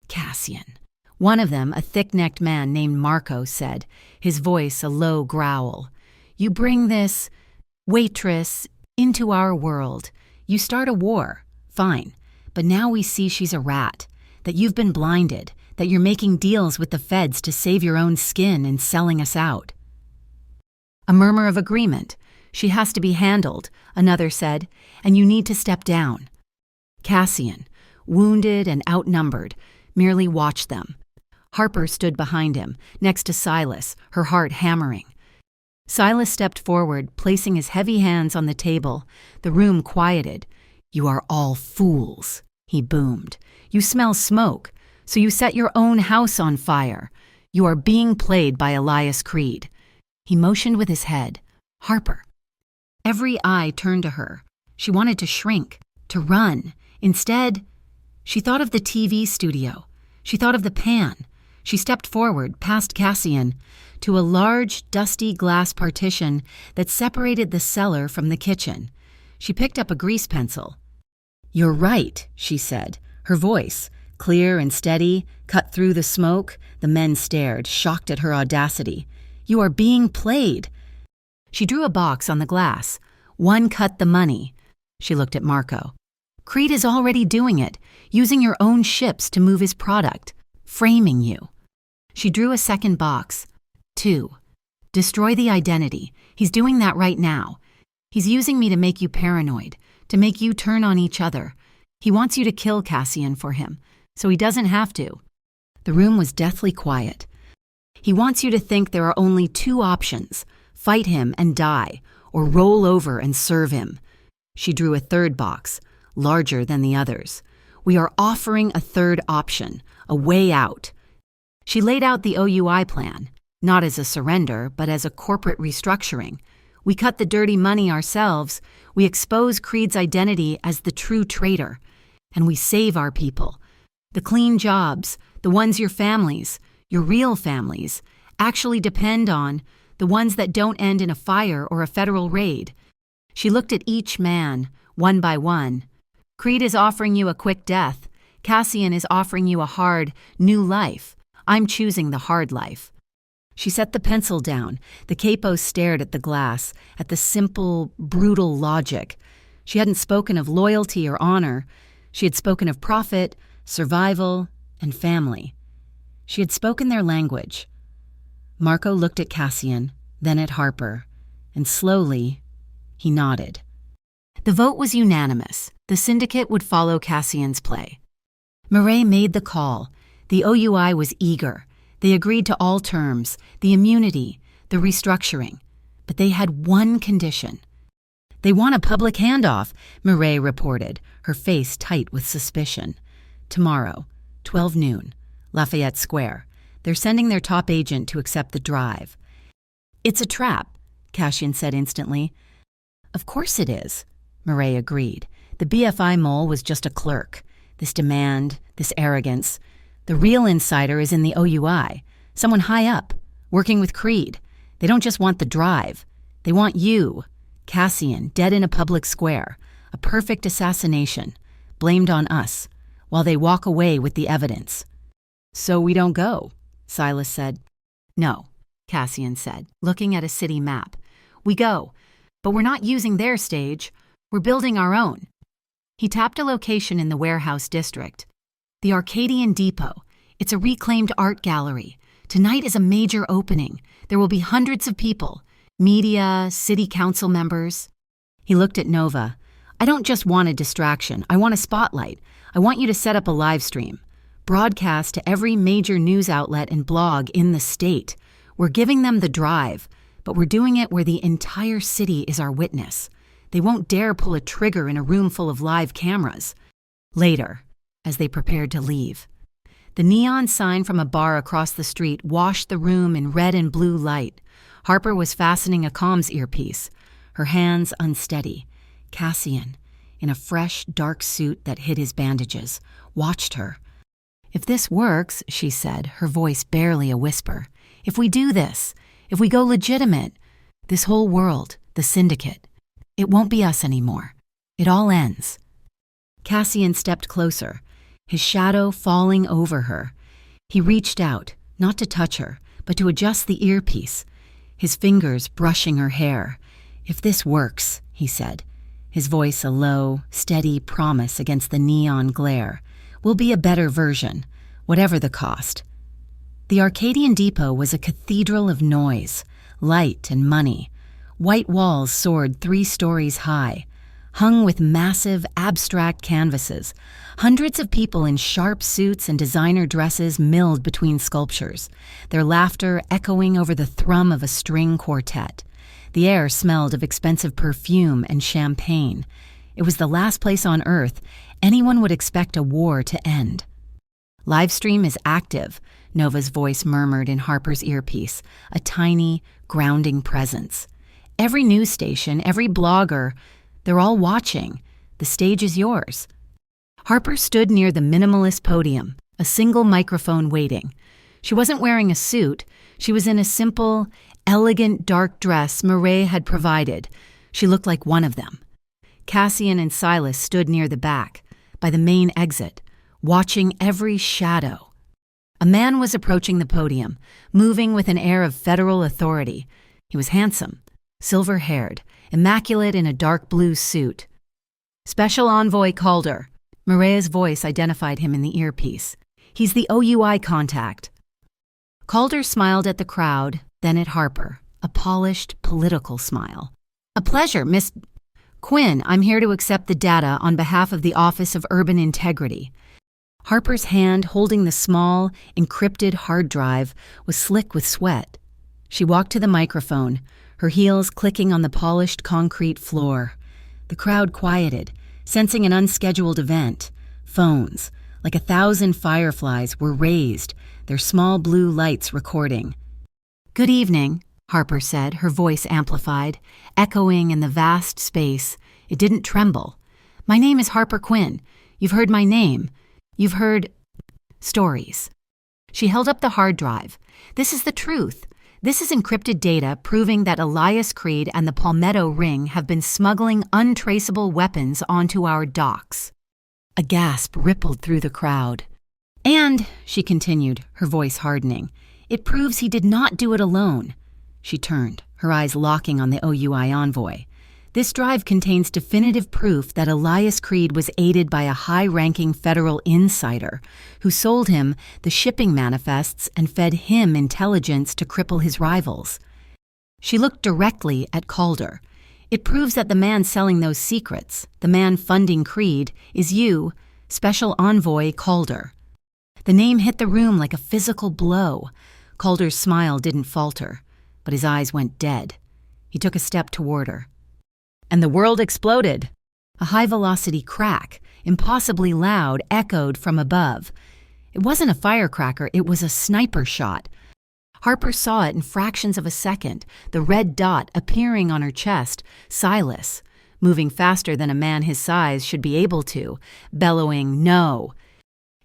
"Cassian." One of them, a thick-necked man named Marco, said, his voice a low growl. "You bring this Waitress into our world. You start a war. Fine. But now we see she's a rat, that you've been blinded, that you're making deals with the feds to save your own skin and selling us out." A murmur of agreement. "She has to be handled," another said, "and you need to step down." "Cassian, wounded and outnumbered, merely watched them. Harper stood behind him, next to Silas, her heart hammering. Silas stepped forward, placing his heavy hands on the table. The room quieted. "You are all fools," he boomed. "You smell smoke, so you set your own house on fire. You are being played by Elias Creed." He motioned with his head. "Harper." Every eye turned to her. She wanted to shrink, to run. Instead, she thought of the TV studio. She thought of the pan. She stepped forward, past Cassian, to a large, dusty glass partition that separated the cellar from the kitchen. She picked up a grease pencil. "You're right," she said. Her voice, clear and steady, cut through the smoke. The men stared, shocked at her audacity. "You are being played." She drew a box on the glass. "One cut the money." She looked at Marco. "Creed is already doing it, using your own ships to move his product, framing you." She drew a second box. 2. Destroy the identity. He's doing that right now. He's using me to make you paranoid, to make you turn on each other. He wants you to kill Cassian for him, so he doesn't have to. The room was deathly quiet. He wants you to think there are only 2 options: fight him and die, or roll over and serve him. She drew a third box, larger than the others. "We are offering a third option, a way out." She laid out the OUI plan, not as a surrender, but as a corporate restructuring. We cut the dirty money ourselves, we expose Creed's identity as the true traitor, and we save our people. The clean jobs, the ones your families, your real families, actually depend on, the ones that don't end in a fire or a federal raid. She looked at each man, one by one. "Creed is offering you a quick death. Cassian is offering you a hard, new life. I'm choosing the hard life." She set the pencil down. The capo stared at the glass, at the simple, brutal logic. She hadn't spoken of loyalty or honor. She had spoken of profit, survival, and family. She had spoken their language. Marco looked at Cassian, then at Harper, and slowly, he nodded. The vote was unanimous. The syndicate would follow Cassian's play. Murray made the call. The OUI was eager. They agreed to all terms, the immunity, the restructuring. But they had one condition. "They want a public handoff," Murray reported, her face tight with suspicion. "Tomorrow, 12 noon, Lafayette Square. They're sending their top agent to accept the drive." "It's a trap," Cassian said instantly. "Of course it is," Murray agreed. The BFI mole was just a clerk. This demand, this arrogance. The real insider is in the OUI, someone high up, working with Creed. They don't just want the drive. They want you, Cassian, dead in a public square, a perfect assassination, blamed on us, while they walk away with the evidence. "So we don't go," Silas said. "No," Cassian said, looking at a city map. "We go, but we're not using their stage. We're building our own." He tapped a location in the warehouse district. "The Arcadian Depot. It's a reclaimed art gallery. Tonight is a major opening. There will be hundreds of people, media, city council members." He looked at Nova. "I don't just want a distraction. I want a spotlight. I want you to set up a live stream. Broadcast to every major news outlet and blog in the state. We're giving them the drive, but we're doing it where the entire city is our witness. They won't dare pull a trigger in a room full of live cameras." Later, as they prepared to leave, the neon sign from a bar across the street washed the room in red and blue light. Harper was fastening a comms earpiece, her hands unsteady. Cassian, in a fresh, dark suit that hid his bandages, watched her. "If this works," she said, her voice barely a whisper, "if we do this, if we go legitimate, this whole world, the syndicate, it won't be us anymore. It all ends." Cassian stepped closer, his shadow falling over her. He reached out, not to touch her, but to adjust the earpiece, his fingers brushing her hair. "If this works," he said, his voice a low, steady promise against the neon glare, "we'll be a better version, whatever the cost." The Arcadian Depot was a cathedral of noise, light and money. White walls soared 3 stories high. hung with massive, abstract canvases. Hundreds of people in sharp suits and designer dresses milled between sculptures, their laughter echoing over the thrum of a string quartet. The air smelled of expensive perfume and champagne. It was the last place on Earth anyone would expect a war to end. "Livestream is active," Nova's voice murmured in Harper's earpiece, a tiny, grounding presence. "Every news station, every blogger, they're all watching. The stage is yours." Harper stood near the minimalist podium, a single microphone waiting. She wasn't wearing a suit. She was in a simple, elegant dark dress Murray had provided. She looked like one of them. Cassian and Silas stood near the back, by the main exit, watching every shadow. A man was approaching the podium, moving with an air of federal authority. He was handsome, silver-haired, immaculate in a dark blue suit. "Special Envoy Calder." Murray's voice identified him in the earpiece. "He's the OUI contact." Calder smiled at the crowd, then at Harper, a polished, political smile. "A pleasure, Miss Quinn. I'm here to accept the data on behalf of the Office of Urban Integrity." Harper's hand holding the small, encrypted hard drive was slick with sweat. She walked to the microphone, her heels clicking on the polished concrete floor. The crowd quieted, sensing an unscheduled event. Phones, like 1,000 fireflies, were raised, their small blue lights recording. "Good evening," Harper said, her voice amplified, echoing in the vast space. It didn't tremble. "My name is Harper Quinn. You've heard my name. You've heard stories." She held up the hard drive. "This is the truth. This is encrypted data proving that Elias Creed and the Palmetto Ring have been smuggling untraceable weapons onto our docks." A gasp rippled through the crowd. "And," she continued, her voice hardening, "it proves he did not do it alone." She turned, her eyes locking on the OUI envoy. "This drive contains definitive proof that Elias Creed was aided by a high-ranking federal insider who sold him the shipping manifests and fed him intelligence to cripple his rivals." She looked directly at Calder. "It proves that the man selling those secrets, the man funding Creed, is you, Special Envoy Calder." The name hit the room like a physical blow. Calder's smile didn't falter, but his eyes went dead. He took a step toward her. And the world exploded. A high-velocity crack, impossibly loud, echoed from above. It wasn't a firecracker, it was a sniper shot. Harper saw it in fractions of a second, the red dot appearing on her chest, Silas, moving faster than a man his size should be able to, bellowing, "No."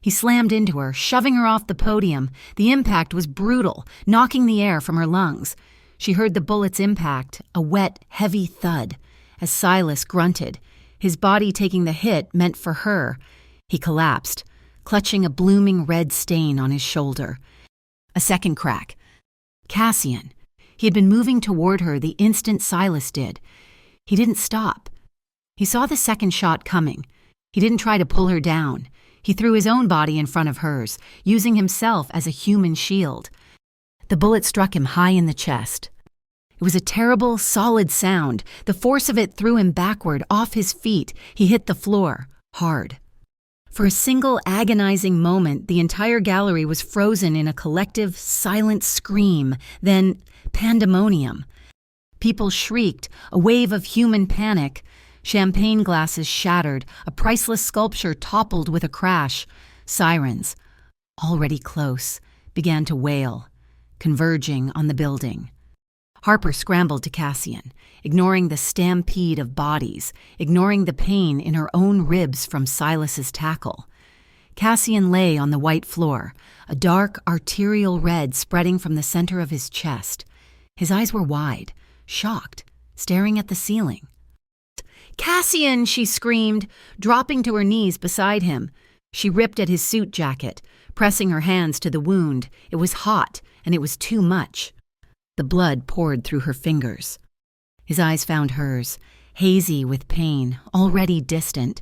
He slammed into her, shoving her off the podium. The impact was brutal, knocking the air from her lungs. She heard the bullet's impact, a wet, heavy thud. As Silas grunted, his body taking the hit meant for her. He collapsed, clutching a blooming red stain on his shoulder. A second crack. Cassian. He had been moving toward her the instant Silas did. He didn't stop. He saw the second shot coming. He didn't try to pull her down. He threw his own body in front of hers, using himself as a human shield. The bullet struck him high in the chest. It was a terrible, solid sound. The force of it threw him backward, off his feet. He hit the floor, hard. For a single agonizing moment, the entire gallery was frozen in a collective, silent scream, then pandemonium. People shrieked, a wave of human panic. Champagne glasses shattered, a priceless sculpture toppled with a crash. Sirens, already close, began to wail, converging on the building. Harper scrambled to Cassian, ignoring the stampede of bodies, ignoring the pain in her own ribs from Silas's tackle. Cassian lay on the white floor, a dark arterial red spreading from the center of his chest. His eyes were wide, shocked, staring at the ceiling. "Cassian!" she screamed, dropping to her knees beside him. She ripped at his suit jacket, pressing her hands to the wound. It was hot, and it was too much. The blood poured through her fingers. His eyes found hers, hazy with pain, already distant.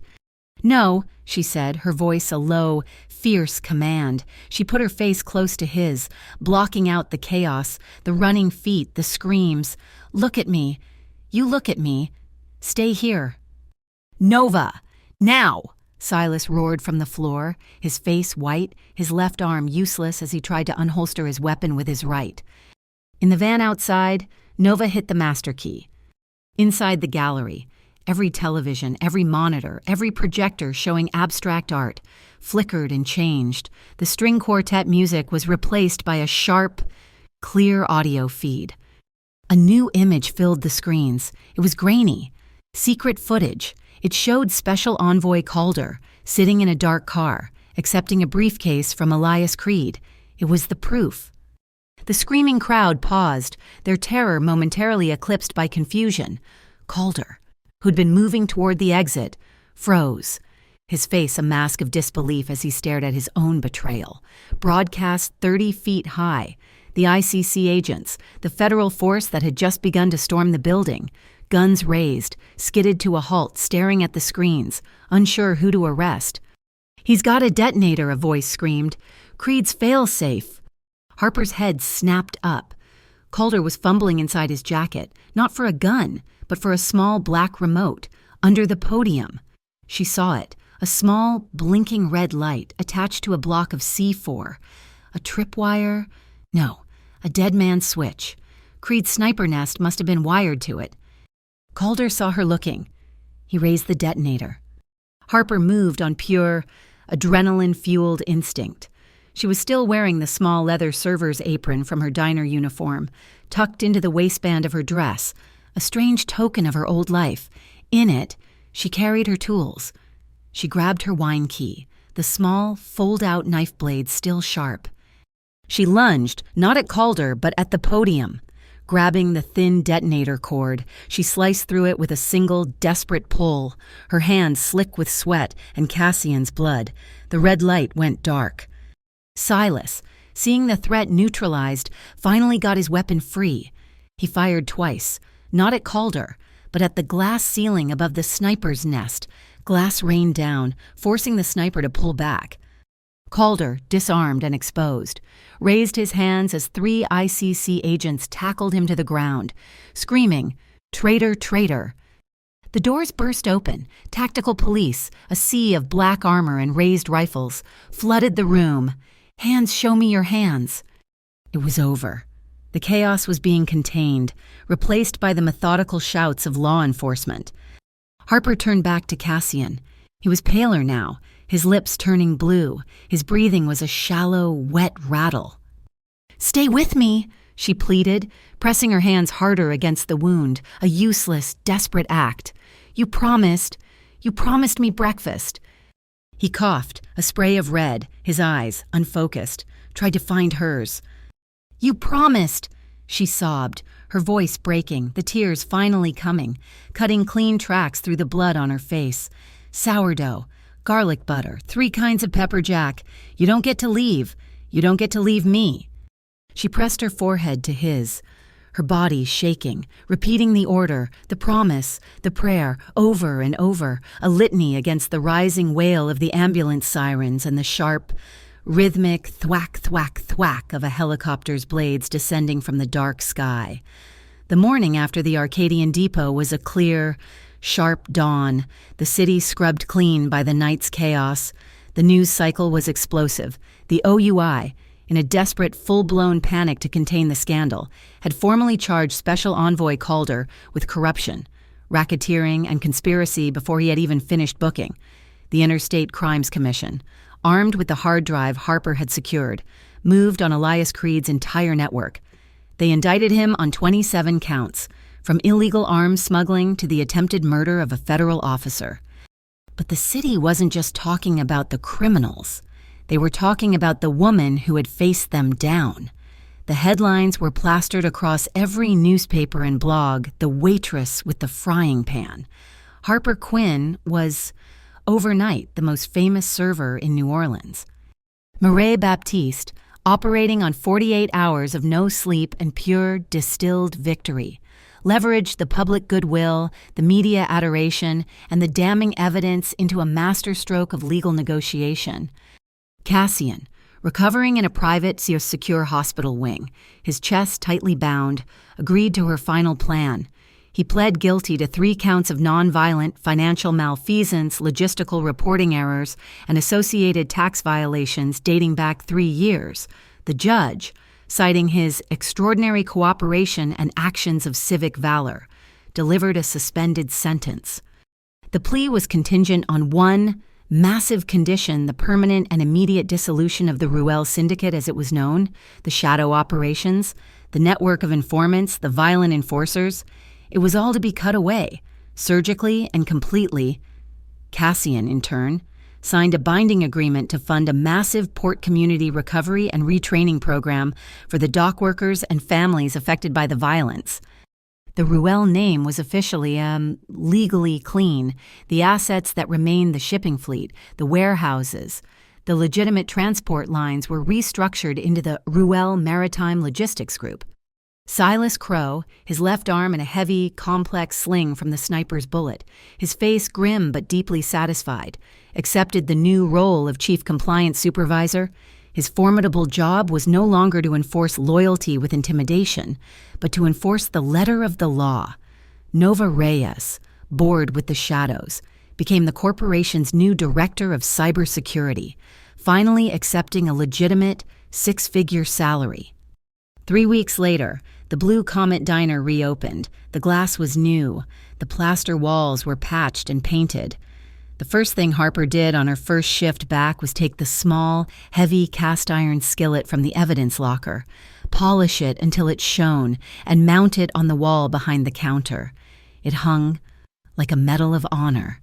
"No," she said, her voice a low, fierce command. She put her face close to his, blocking out the chaos, the running feet, the screams. "Look at me. You look at me. Stay here." "Nova! Now!" Silas roared from the floor, his face white, his left arm useless as he tried to unholster his weapon with his right. In the van outside, Nova hit the master key. Inside the gallery, every television, every monitor, every projector showing abstract art flickered and changed. The string quartet music was replaced by a sharp, clear audio feed. A new image filled the screens. It was grainy. Secret footage. It showed Special Envoy Calder sitting in a dark car, accepting a briefcase from Elias Creed. It was the proof. The screaming crowd paused, their terror momentarily eclipsed by confusion. Calder, who'd been moving toward the exit, froze, his face a mask of disbelief as he stared at his own betrayal. Broadcast 30 feet high, the ICC agents, the federal force that had just begun to storm the building, guns raised, skidded to a halt, staring at the screens, unsure who to arrest. "He's got a detonator," a voice screamed. "Creed's fail-safe." Harper's head snapped up. Calder was fumbling inside his jacket, not for a gun, but for a small black remote, under the podium. She saw it, a small, blinking red light attached to a block of C4. A tripwire? No, a dead man's switch. Creed's sniper nest must have been wired to it. Calder saw her looking. He raised the detonator. Harper moved on pure, adrenaline-fueled instinct. She was still wearing the small leather server's apron from her diner uniform, tucked into the waistband of her dress, a strange token of her old life. In it, she carried her tools. She grabbed her wine key, the small, fold-out knife blade still sharp. She lunged, not at Calder, but at the podium. Grabbing the thin detonator cord, she sliced through it with a single, desperate pull, her hands slick with sweat and Cassian's blood. The red light went dark. Silas, seeing the threat neutralized, finally got his weapon free. He fired twice, not at Calder, but at the glass ceiling above the sniper's nest. Glass rained down, forcing the sniper to pull back. Calder, disarmed and exposed, raised his hands as 3 ICC agents tackled him to the ground, screaming, "Traitor, traitor!" The doors burst open. Tactical police, a sea of black armor and raised rifles, flooded the room. "Hands, show me your hands." It was over. The chaos was being contained, replaced by the methodical shouts of law enforcement. Harper turned back to Cassian. He was paler now, his lips turning blue. His breathing was a shallow, wet rattle. "Stay with me," she pleaded, pressing her hands harder against the wound, a useless, desperate act. You promised me breakfast." He coughed, a spray of red, his eyes, unfocused, tried to find hers. "You promised," she sobbed, her voice breaking, the tears finally coming, cutting clean tracks through the blood on her face. "Sourdough, garlic butter, 3 kinds of pepper jack. You don't get to leave. You don't get to leave me." She pressed her forehead to his, her body shaking, repeating the order, the promise, the prayer, over and over, a litany against the rising wail of the ambulance sirens and the sharp, rhythmic thwack, thwack, thwack of a helicopter's blades descending from the dark sky. The morning after the Arcadian depot was a clear, sharp dawn, the city scrubbed clean by the night's chaos. The news cycle was explosive. The OUI, in a desperate, full-blown panic to contain the scandal, had formally charged Special Envoy Calder with corruption, racketeering, and conspiracy before he had even finished booking. The Interstate Crimes Commission, armed with the hard drive Harper had secured, moved on Elias Creed's entire network. They indicted him on 27 counts, from illegal arms smuggling to the attempted murder of a federal officer. But the city wasn't just talking about the criminals. They were talking about the woman who had faced them down. The headlines were plastered across every newspaper and blog, the waitress with the frying pan. Harper Quinn was, overnight, the most famous server in New Orleans. Mireille Baptiste, operating on 48 hours of no sleep and pure, distilled victory, leveraged the public goodwill, the media adoration, and the damning evidence into a masterstroke of legal negotiation. Cassian, recovering in a private, secure hospital wing, his chest tightly bound, agreed to her final plan. He pled guilty to 3 counts of nonviolent financial malfeasance, logistical reporting errors, and associated tax violations dating back 3 years. The judge, citing his extraordinary cooperation and actions of civic valor, delivered a suspended sentence. The plea was contingent on one massive condition: the permanent and immediate dissolution of the Ruel Syndicate as it was known, the shadow operations, the network of informants, the violent enforcers. It was all to be cut away, surgically and completely. Cassian, in turn, signed a binding agreement to fund a massive port community recovery and retraining program for the dock workers and families affected by the violence. The Ruel name was officially, legally clean. The assets that remained, the shipping fleet, the warehouses, the legitimate transport lines were restructured into the Ruel Maritime Logistics Group. Silas Crow, his left arm in a heavy, complex sling from the sniper's bullet, his face grim but deeply satisfied, accepted the new role of Chief Compliance Supervisor. His formidable job was no longer to enforce loyalty with intimidation, but to enforce the letter of the law. Nova Reyes, bored with the shadows, became the corporation's new director of cybersecurity, finally accepting a legitimate 6-figure salary. 3 weeks later, the Blue Comet Diner reopened. The glass was new. The plaster walls were patched and painted. The first thing Harper did on her first shift back was take the small, heavy cast-iron skillet from the evidence locker, polish it until it shone, and mount it on the wall behind the counter. It hung like a medal of honor.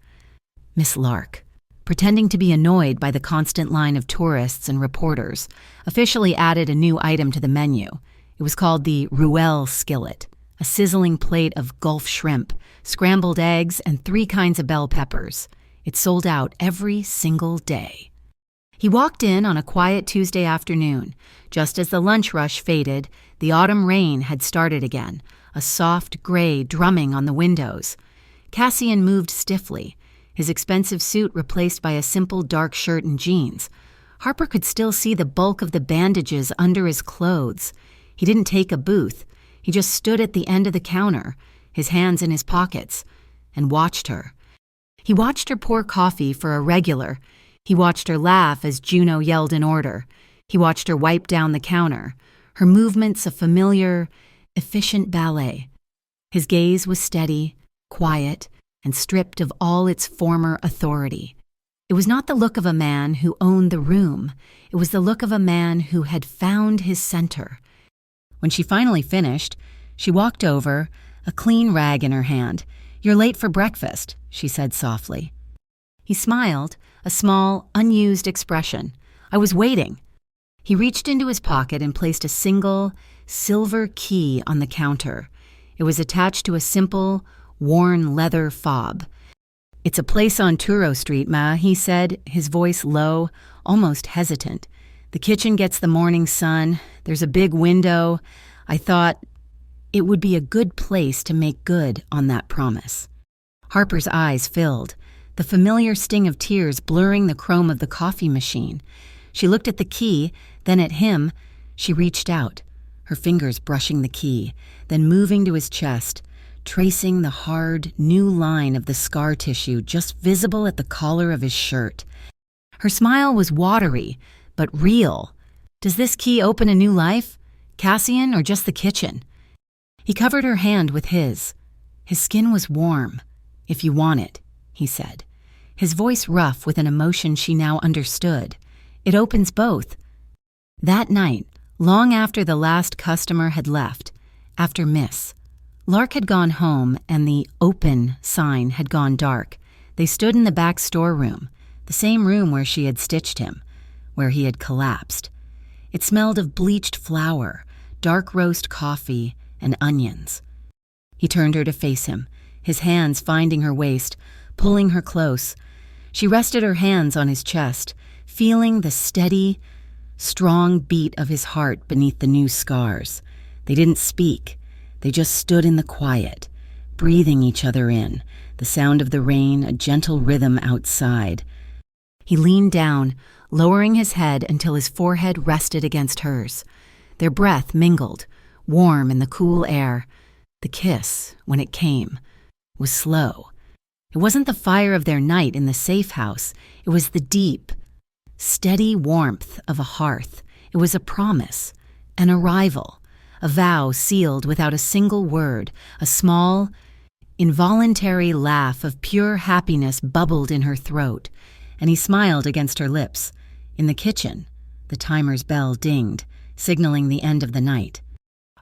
Miss Lark, pretending to be annoyed by the constant line of tourists and reporters, officially added a new item to the menu. It was called the Ruel Skillet, a sizzling plate of Gulf shrimp, scrambled eggs, and 3 kinds of bell peppers. It sold out every single day. He walked in on a quiet Tuesday afternoon. Just as the lunch rush faded, the autumn rain had started again, a soft gray drumming on the windows. Cassian moved stiffly, his expensive suit replaced by a simple dark shirt and jeans. Harper could still see the bulk of the bandages under his clothes. He didn't take a booth. He just stood at the end of the counter, his hands in his pockets, and watched her. He watched her pour coffee for a regular. He watched her laugh as Juno yelled an order. He watched her wipe down the counter, her movements a familiar, efficient ballet. His gaze was steady, quiet, and stripped of all its former authority. It was not the look of a man who owned the room. It was the look of a man who had found his center. When she finally finished, she walked over, a clean rag in her hand. "You're late for breakfast," she said softly. He smiled, a small, unused expression. "I was waiting." He reached into his pocket and placed a single, silver key on the counter. It was attached to a simple, worn leather fob. "It's a place on Turo Street, Ma," he said, his voice low, almost hesitant. "The kitchen gets the morning sun. There's a big window. I thought it would be a good place to make good on that promise." Harper's eyes filled, the familiar sting of tears blurring the chrome of the coffee machine. She looked at the key, then at him. She reached out, her fingers brushing the key, then moving to his chest, tracing the hard, new line of the scar tissue just visible at the collar of his shirt. Her smile was watery, but real. "Does this key open a new life? Cassian, or just the kitchen?" He covered her hand with his. His skin was warm. "If you want it," he said, his voice rough with an emotion she now understood. "It opens both." That night, long after the last customer had left, after Miss Lark had gone home and the "open" sign had gone dark, they stood in the back storeroom, the same room where she had stitched him, where he had collapsed. It smelled of bleached flour, dark roast coffee, and onions. He turned her to face him, his hands finding her waist, pulling her close. She rested her hands on his chest, feeling the steady, strong beat of his heart beneath the new scars. They didn't speak. They just stood in the quiet, breathing each other in, the sound of the rain, a gentle rhythm outside. He leaned down, lowering his head until his forehead rested against hers. Their breath mingled, warm in the cool air. The kiss, when it came, was slow. It wasn't the fire of their night in the safe house. It was the deep, steady warmth of a hearth. It was a promise, an arrival, a vow sealed without a single word. A small, involuntary laugh of pure happiness bubbled in her throat, and he smiled against her lips. In the kitchen, the timer's bell dinged, signaling the end of the night.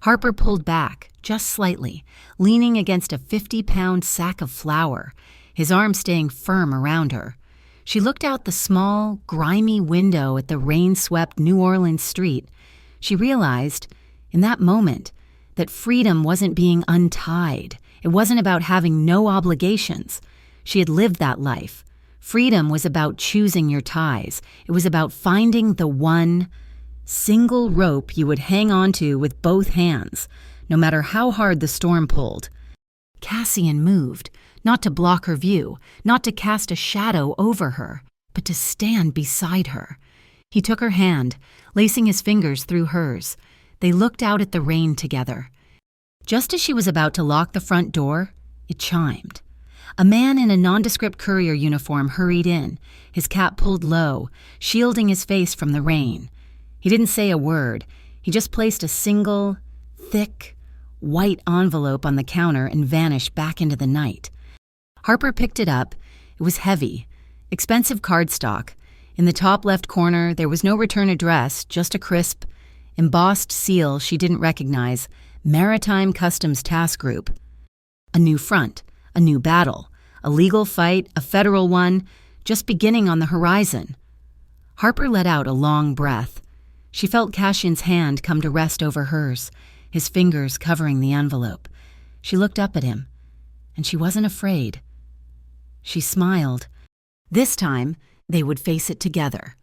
Harper pulled back, just slightly, leaning against a 50-pound sack of flour, his arm staying firm around her. She looked out the small, grimy window at the rain-swept New Orleans street. She realized, in that moment, that freedom wasn't being untied. It wasn't about having no obligations. She had lived that life. Freedom was about choosing your ties. It was about finding the one single rope you would hang on to with both hands, no matter how hard the storm pulled. Cassian moved, not to block her view, not to cast a shadow over her, but to stand beside her. He took her hand, lacing his fingers through hers. They looked out at the rain together. Just as she was about to lock the front door, it chimed. A man in a nondescript courier uniform hurried in, his cap pulled low, shielding his face from the rain. He didn't say a word. He just placed a single, thick, white envelope on the counter and vanished back into the night. Harper picked it up. It was heavy, expensive cardstock. In the top left corner, there was no return address, just a crisp, embossed seal she didn't recognize, Maritime Customs Task Group. A new front, a new battle, a legal fight, a federal one, just beginning on the horizon. Harper let out a long breath. She felt Cassian's hand come to rest over hers, his fingers covering the envelope. She looked up at him, and she wasn't afraid. She smiled. This time, they would face it together.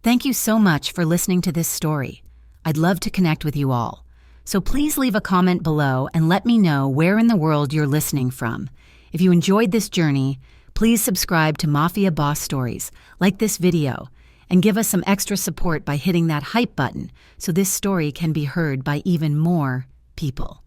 Thank you so much for listening to this story. I'd love to connect with you all. So please leave a comment below and let me know where in the world you're listening from. If you enjoyed this journey, please subscribe to Mafia Boss Stories, like this video, and give us some extra support by hitting that hype button so this story can be heard by even more people.